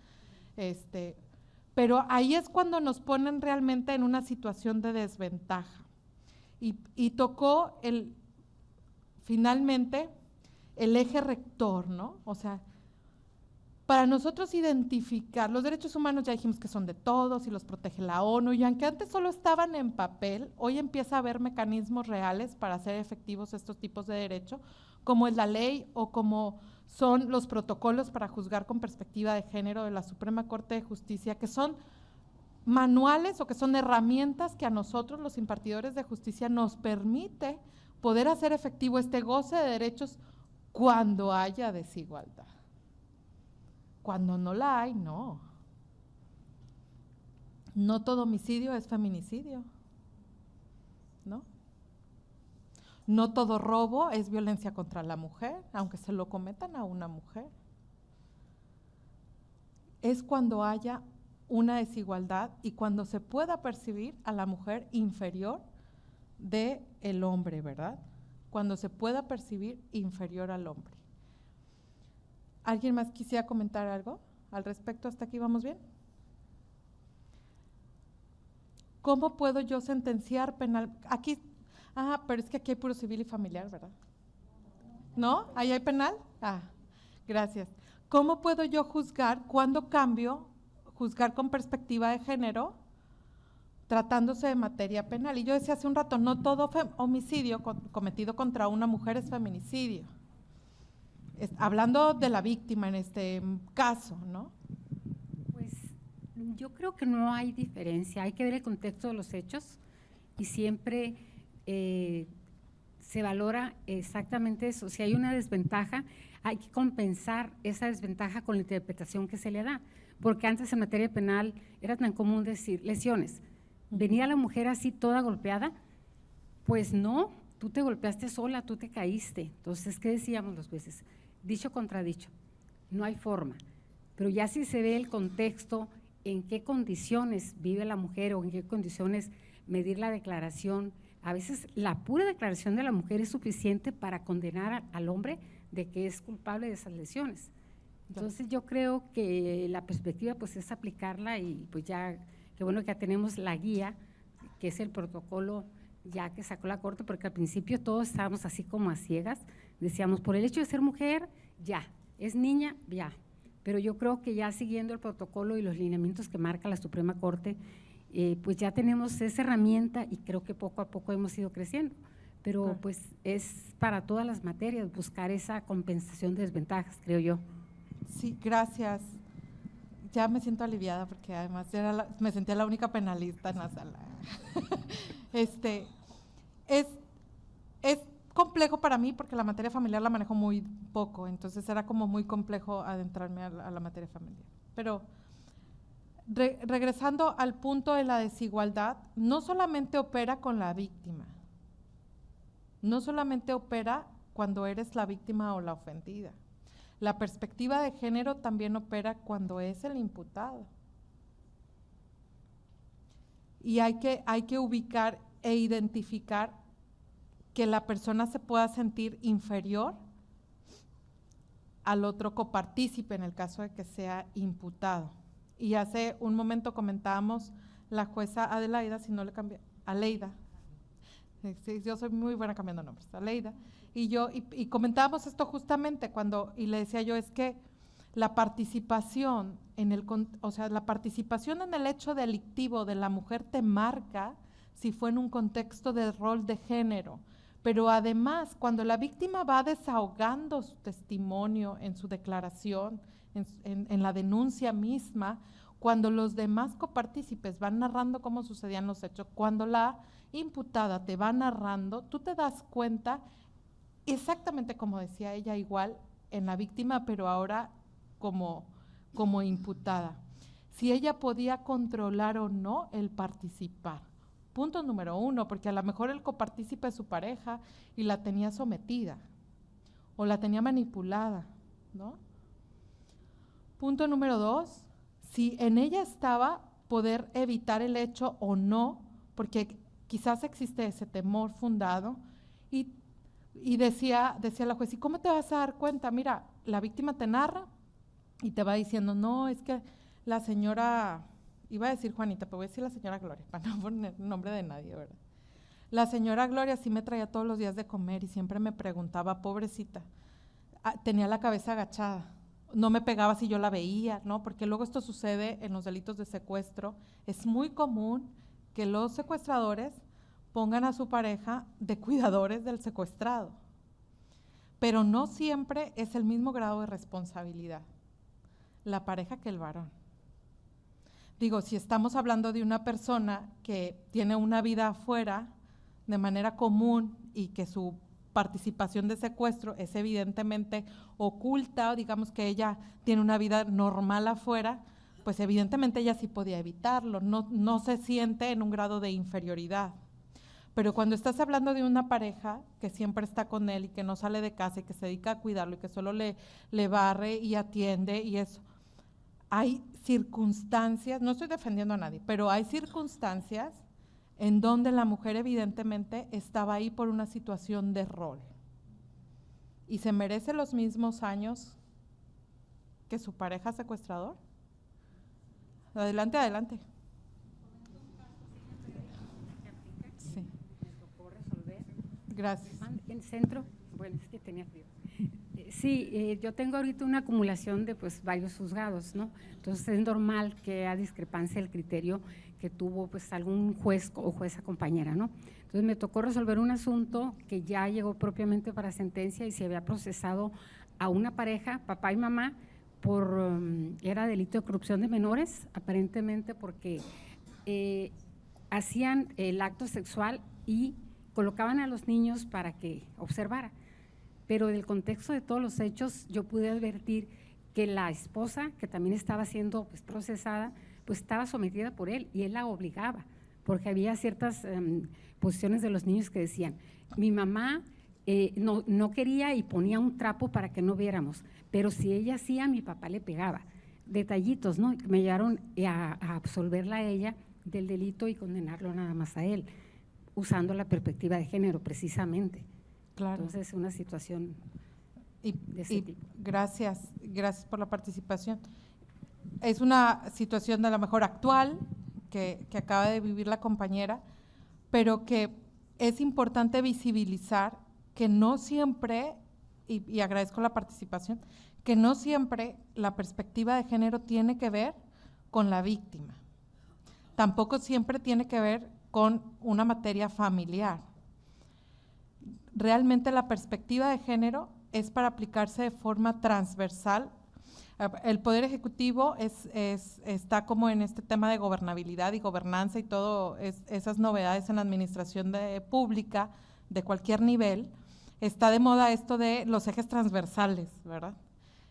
pero ahí es cuando nos ponen realmente en una situación de desventaja. Y tocó finalmente el eje rector, ¿no? O sea, para nosotros identificar, los derechos humanos ya dijimos que son de todos y los protege la ONU, y aunque antes solo estaban en papel, hoy empieza a haber mecanismos reales para hacer efectivos estos tipos de derechos, como es la ley o como son los protocolos para juzgar con perspectiva de género de la Suprema Corte de Justicia, que son manuales o que son herramientas que a nosotros, los impartidores de justicia, nos permite poder hacer efectivo este goce de derechos cuando haya desigualdad. Cuando no la hay, no. No todo homicidio es feminicidio, ¿no? No todo robo es violencia contra la mujer, aunque se lo cometan a una mujer. Es cuando haya una desigualdad y cuando se pueda percibir a la mujer inferior del hombre, ¿verdad? Cuando se pueda percibir inferior al hombre. ¿Alguien más quisiera comentar algo al respecto? ¿Hasta aquí vamos bien? ¿Cómo puedo yo sentenciar penal? Aquí, pero es que aquí hay puro civil y familiar, ¿verdad? ¿No? ¿Ahí hay penal? Gracias. ¿Cómo puedo yo juzgar cuando cambio, juzgar con perspectiva de género, tratándose de materia penal? Y yo decía hace un rato, no todo homicidio cometido contra una mujer es feminicidio. Hablando de la víctima en este caso, ¿no? Pues yo creo que no hay diferencia, hay que ver el contexto de los hechos y siempre se valora exactamente eso. Si hay una desventaja, hay que compensar esa desventaja con la interpretación que se le da, porque antes en materia penal era tan común decir lesiones. Venía la mujer así toda golpeada, pues no, tú te golpeaste sola, tú te caíste. Entonces, ¿qué decíamos los jueces? Dicho contra dicho, no hay forma, pero ya si se ve el contexto, en qué condiciones vive la mujer o en qué condiciones medir la declaración, a veces la pura declaración de la mujer es suficiente para condenar al hombre de que es culpable de esas lesiones. Entonces yo creo que la perspectiva pues es aplicarla y pues ya, qué bueno que ya tenemos la guía, que es el protocolo ya que sacó la Corte, porque al principio todos estábamos así como a ciegas, decíamos, por el hecho de ser mujer, ya, es niña, ya. Pero yo creo que ya siguiendo el protocolo y los lineamientos que marca la Suprema Corte, pues ya tenemos esa herramienta y creo que poco a poco hemos ido creciendo. Pero pues es para todas las materias buscar esa compensación de desventajas, creo yo. Sí, gracias. Ya me siento aliviada porque además me sentía la única penalista en la sala. Es complejo para mí porque la materia familiar la manejo muy poco, entonces era como muy complejo adentrarme a la materia familiar. Pero regresando al punto de la desigualdad, no solamente opera con la víctima, no solamente opera cuando eres la víctima o la ofendida. La perspectiva de género también opera cuando es el imputado. Y hay que ubicar e identificar que la persona se pueda sentir inferior al otro copartícipe en el caso de que sea imputado. Y hace un momento comentábamos la jueza Adelaida, si no le cambié, Aleida. Sí, yo soy muy buena cambiando nombres, Aleida. Y comentábamos esto justamente y le decía yo, es que la participación la participación en el hecho delictivo de la mujer te marca si fue en un contexto de rol de género, pero además cuando la víctima va desahogando su testimonio en su declaración, en la denuncia misma, cuando los demás copartícipes van narrando cómo sucedían los hechos, cuando la imputada te va narrando, tú te das cuenta exactamente como decía ella, igual en la víctima, pero ahora como imputada. Si ella podía controlar o no el participar. Punto número 1, porque a lo mejor el copartícipe es su pareja y la tenía sometida o la tenía manipulada, ¿no? Punto número 2, si en ella estaba poder evitar el hecho o no, porque quizás existe ese temor fundado y decía la juez, ¿y cómo te vas a dar cuenta? Mira, la víctima te narra y te va diciendo, no, es que la señora, iba a decir Juanita, pero voy a decir la señora Gloria, para no poner nombre de nadie, ¿verdad? La señora Gloria sí me traía todos los días de comer y siempre me preguntaba, pobrecita, tenía la cabeza agachada, no me pegaba si yo la veía, ¿no? Porque luego esto sucede en los delitos de secuestro. Es muy común que los secuestradores pongan a su pareja de cuidadores del secuestrado, pero no siempre es el mismo grado de responsabilidad la pareja que el varón. Digo, si estamos hablando de una persona que tiene una vida afuera de manera común y que su participación de secuestro es evidentemente oculta, o digamos que ella tiene una vida normal afuera, pues evidentemente ella sí podía evitarlo, no se siente en un grado de inferioridad. Pero cuando estás hablando de una pareja que siempre está con él y que no sale de casa y que se dedica a cuidarlo y que solo le barre y atiende y eso, hay circunstancias, no estoy defendiendo a nadie, pero hay circunstancias en donde la mujer evidentemente estaba ahí por una situación de rol y se merece los mismos años que su pareja secuestrador. Adelante, adelante. Sí. Me tocó resolver. Gracias. En centro, bueno, es que tenía frío. Sí, yo tengo ahorita una acumulación de pues varios juzgados, ¿no? Entonces es normal que haya discrepancia del criterio que tuvo pues algún juez o jueza compañera, ¿no? Entonces me tocó resolver un asunto que ya llegó propiamente para sentencia y se había procesado a una pareja, papá y mamá, era delito de corrupción de menores, aparentemente porque hacían el acto sexual y colocaban a los niños para que observara. Pero del contexto de todos los hechos yo pude advertir que la esposa, que también estaba siendo pues, procesada, pues estaba sometida por él y él la obligaba, porque había ciertas posiciones de los niños que decían, mi mamá no quería y ponía un trapo para que no viéramos, pero si ella hacía, mi papá le pegaba. Detallitos, ¿no? Me llevaron a absolverla a ella del delito y condenarlo nada más a él, usando la perspectiva de género precisamente. Claro. Entonces, una situación de ese tipo. Gracias por la participación. Es una situación a lo mejor actual que acaba de vivir la compañera, pero que es importante visibilizar que no siempre, y agradezco la participación, que no siempre la perspectiva de género tiene que ver con la víctima. Tampoco siempre tiene que ver con una materia familiar. Realmente la perspectiva de género es para aplicarse de forma transversal. El Poder Ejecutivo está como en este tema de gobernabilidad y gobernanza y todo esas novedades en la administración pública de cualquier nivel. Está de moda esto de los ejes transversales, ¿verdad?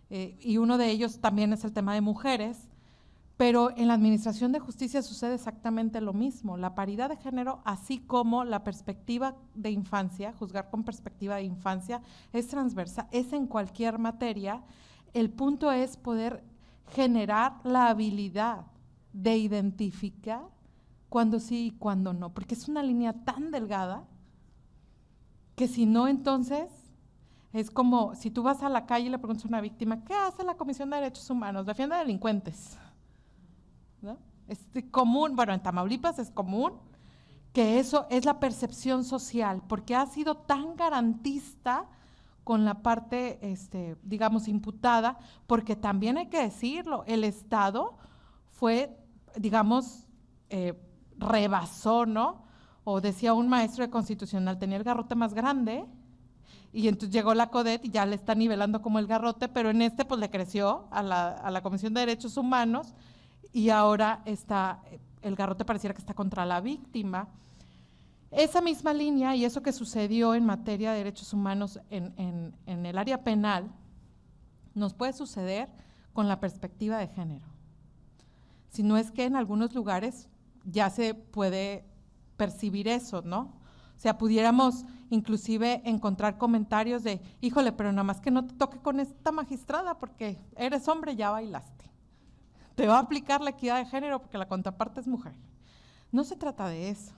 Y uno de ellos también es el tema de mujeres, pero en la administración de justicia sucede exactamente lo mismo. La paridad de género, así como la perspectiva de infancia, juzgar con perspectiva de infancia, es transversal, es en cualquier materia. El punto es poder generar la habilidad de identificar cuándo sí y cuándo no, porque es una línea tan delgada que si no, entonces es como si tú vas a la calle y le preguntas a una víctima, ¿qué hace la Comisión de Derechos Humanos? Defiende a delincuentes. ¿No? Es común, bueno, en Tamaulipas es común que eso es la percepción social, porque ha sido tan garantista con la parte, digamos, imputada, porque también hay que decirlo, el Estado fue, digamos, rebasó, ¿no? O decía un maestro de constitucional, tenía el garrote más grande, y entonces llegó la CODET y ya le está nivelando como el garrote, pero en pues le creció a la Comisión de Derechos Humanos, y ahora el garrote pareciera que está contra la víctima. Esa misma línea y eso que sucedió en materia de derechos humanos en el área penal, nos puede suceder con la perspectiva de género. Si no es que en algunos lugares ya se puede percibir eso, ¿no? O sea, pudiéramos inclusive encontrar comentarios de, híjole, pero nada más que no te toque con esta magistrada porque eres hombre, ya bailaste. Te va a aplicar la equidad de género porque la contraparte es mujer. No se trata de eso.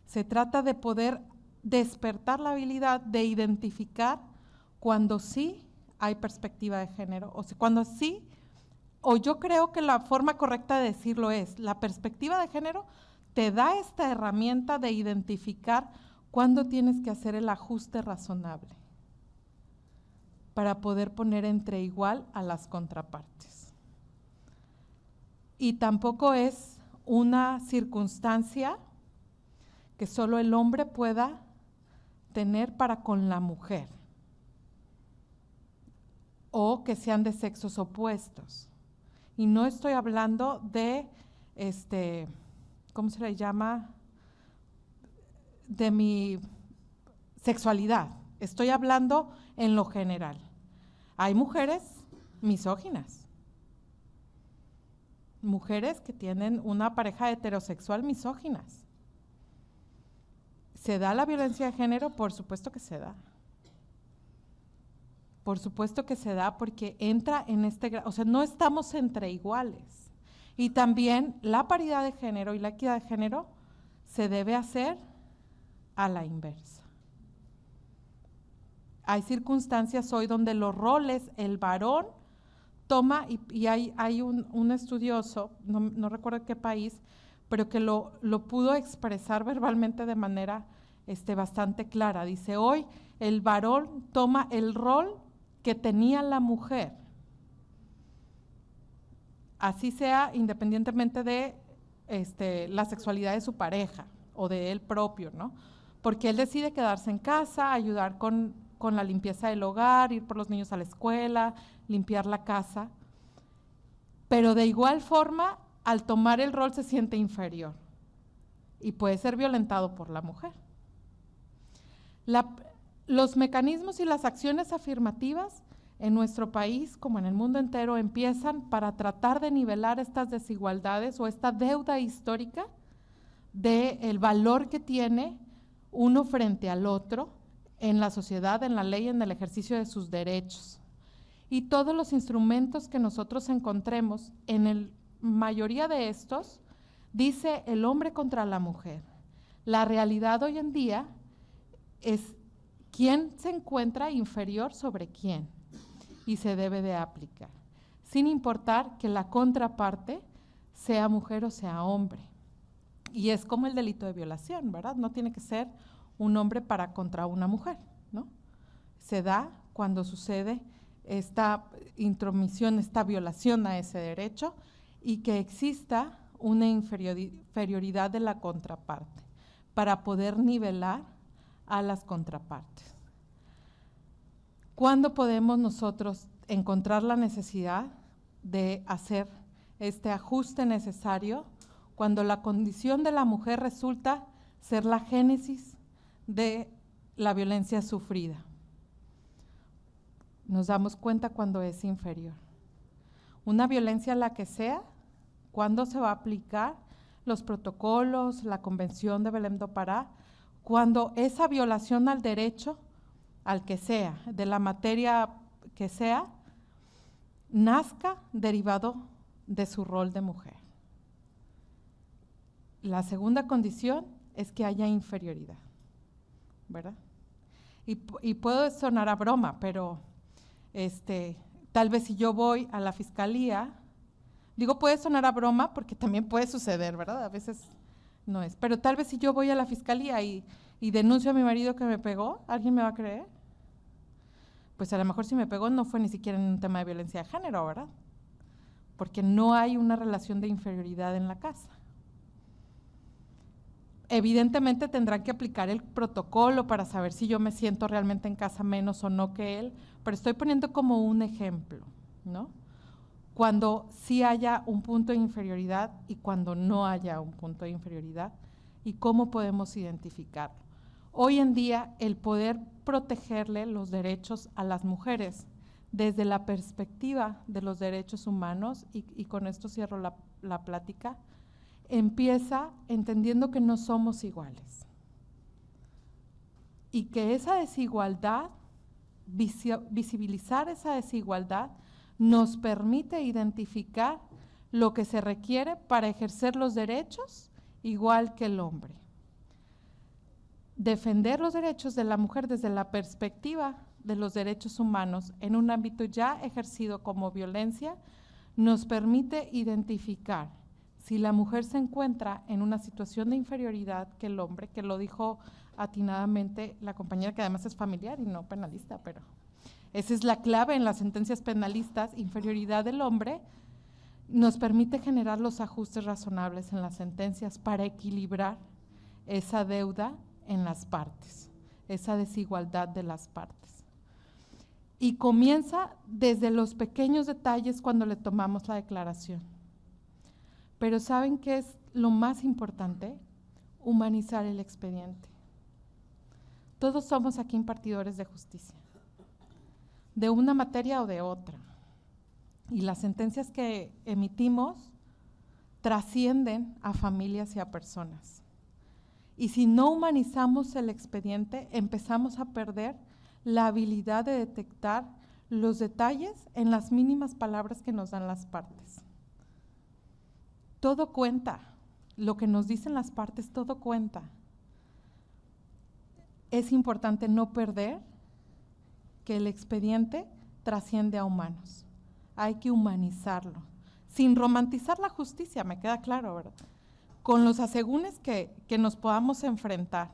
Se trata de poder despertar la habilidad de identificar cuando sí hay perspectiva de género, o sea, cuando sí, o yo creo que la forma correcta de decirlo es, la perspectiva de género te da esta herramienta de identificar cuándo tienes que hacer el ajuste razonable. para poder poner entre igual a las contrapartes. Y tampoco es una circunstancia que solo el hombre pueda tener para con la mujer, o que sean de sexos opuestos. Y no estoy hablando de, ¿cómo se le llama? De mi sexualidad. Estoy hablando en lo general. Hay mujeres misóginas, mujeres que tienen una pareja heterosexual misóginas. ¿Se da la violencia de género? Por supuesto que se da. Por supuesto que se da porque entra en o sea, no estamos entre iguales. Y también la paridad de género y la equidad de género se debe hacer a la inversa. Hay circunstancias hoy donde los roles, el varón toma, y hay un estudioso, no recuerdo qué país, pero que lo pudo expresar verbalmente de manera bastante clara. Dice, hoy el varón toma el rol que tenía la mujer, así sea independientemente de la sexualidad de su pareja o de él propio, ¿no? Porque él decide quedarse en casa, ayudar con la limpieza del hogar, ir por los niños a la escuela, limpiar la casa, pero de igual forma, al tomar el rol se siente inferior y puede ser violentado por la mujer. Los mecanismos y las acciones afirmativas en nuestro país, como en el mundo entero, empiezan para tratar de nivelar estas desigualdades o esta deuda histórica del valor que tiene uno frente al otro en la sociedad, en la ley, en el ejercicio de sus derechos. Y todos los instrumentos que nosotros encontremos, en la mayoría de estos, dice el hombre contra la mujer. La realidad hoy en día es quién se encuentra inferior sobre quién y se debe de aplicar, sin importar que la contraparte sea mujer o sea hombre. Y es como el delito de violación, ¿verdad? No tiene que ser un hombre para contra una mujer, ¿no? Se da cuando sucede esta intromisión, esta violación a ese derecho y que exista una inferioridad de la contraparte para poder nivelar a las contrapartes. ¿Cuándo podemos nosotros encontrar la necesidad de hacer este ajuste necesario? Cuando la condición de la mujer resulta ser la génesis de la violencia sufrida. Nos damos cuenta cuando es inferior. Una violencia la que sea, ¿cuándo se va a aplicar los protocolos, la Convención de Belém do Pará? Cuando esa violación al derecho, al que sea, de la materia que sea, nazca derivado de su rol de mujer. La segunda condición es que haya inferioridad, ¿verdad? Y puede sonar a broma, pero tal vez si yo voy a la fiscalía, digo puede sonar a broma porque también puede suceder, ¿verdad? A veces no es, pero tal vez si yo voy a la fiscalía y denuncio a mi marido que me pegó, ¿alguien me va a creer? Pues a lo mejor si me pegó no fue ni siquiera en un tema de violencia de género, ¿verdad? Porque no hay una relación de inferioridad en la casa. Evidentemente tendrán que aplicar el protocolo para saber si yo me siento realmente en casa menos o no que él, pero estoy poniendo como un ejemplo, ¿no? Cuando sí haya un punto de inferioridad y cuando no haya un punto de inferioridad y cómo podemos identificarlo. Hoy en día el poder protegerle los derechos a las mujeres desde la perspectiva de los derechos humanos, y con esto cierro la plática, empieza entendiendo que no somos iguales y que esa desigualdad, visibilizar esa desigualdad nos permite identificar lo que se requiere para ejercer los derechos igual que el hombre. Defender los derechos de la mujer desde la perspectiva de los derechos humanos en un ámbito ya ejercido como violencia nos permite identificar si la mujer se encuentra en una situación de inferioridad que el hombre, que lo dijo atinadamente la compañera, que además es familiar y no penalista, pero Esa es la clave en las sentencias penalistas, inferioridad del hombre, nos permite generar los ajustes razonables en las sentencias para equilibrar esa deuda en las partes, esa desigualdad de las partes. Y comienza desde los pequeños detalles cuando le tomamos la declaración. Pero ¿saben qué es lo más importante? Humanizar el expediente. Todos somos aquí impartidores de justicia, de una materia o de otra. Y las sentencias que emitimos trascienden a familias y a personas. Y si no humanizamos el expediente, empezamos a perder la habilidad de detectar los detalles en las mínimas palabras que nos dan las partes. Todo cuenta, lo que nos dicen las partes, todo cuenta. Es importante no perder que el expediente trasciende a humanos. Hay que humanizarlo, sin romantizar la justicia, me queda claro, ¿verdad? Con los asegúnes que nos podamos enfrentar.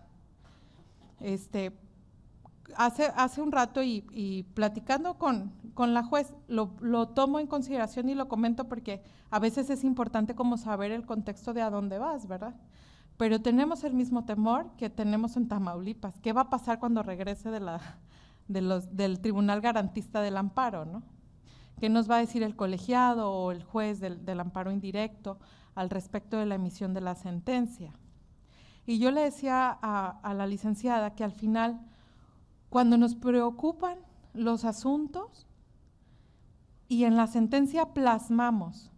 Hace un rato y platicando con la juez, lo tomo en consideración y lo comento porque a veces es importante como saber el contexto de a dónde vas, ¿verdad? Pero tenemos el mismo temor que tenemos en Tamaulipas. ¿Qué va a pasar cuando regrese del Tribunal Garantista del Amparo, ¿no? ¿Qué nos va a decir el colegiado o el juez del amparo indirecto al respecto de la emisión de la sentencia? Y yo le decía a la licenciada que al final, cuando nos preocupan los asuntos y en la sentencia plasmamos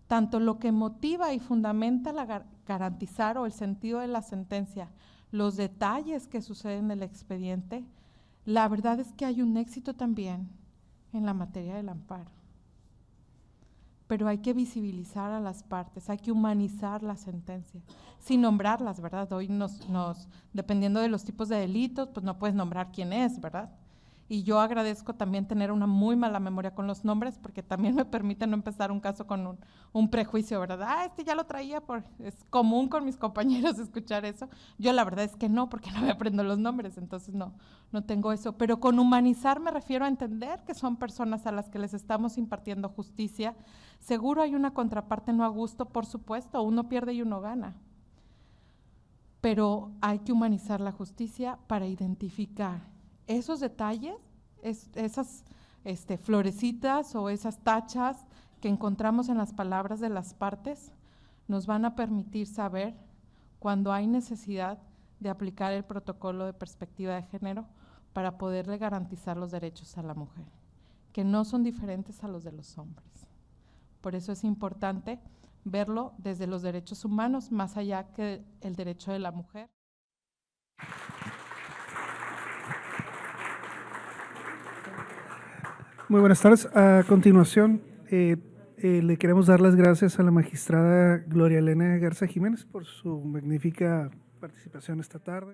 tanto lo que motiva y fundamenta la garantizar o el sentido de la sentencia, los detalles que suceden en el expediente, la verdad es que hay un éxito también en la materia del amparo. Pero hay que visibilizar a las partes, hay que humanizar la sentencia, sin nombrarlas, ¿verdad? Hoy dependiendo de los tipos de delitos, pues no puedes nombrar quién es, ¿verdad? Y yo agradezco también tener una muy mala memoria con los nombres, porque también me permite no empezar un caso con un prejuicio, ¿verdad? Ya lo traía, es común con mis compañeros escuchar eso. Yo la verdad es que no, porque no me aprendo los nombres, entonces no tengo eso. Pero con humanizar me refiero a entender que son personas a las que les estamos impartiendo justicia. Seguro hay una contraparte no a gusto, por supuesto, uno pierde y uno gana. Pero hay que humanizar la justicia para identificar esos detalles, esas florecitas o esas tachas que encontramos en las palabras de las partes, nos van a permitir saber cuando hay necesidad de aplicar el protocolo de perspectiva de género para poderle garantizar los derechos a la mujer, que no son diferentes a los de los hombres. Por eso es importante verlo desde los derechos humanos, más allá que el derecho de la mujer. Muy buenas tardes. A continuación, le queremos dar las gracias a la magistrada Gloria Elena Garza Jiménez por su magnífica participación esta tarde.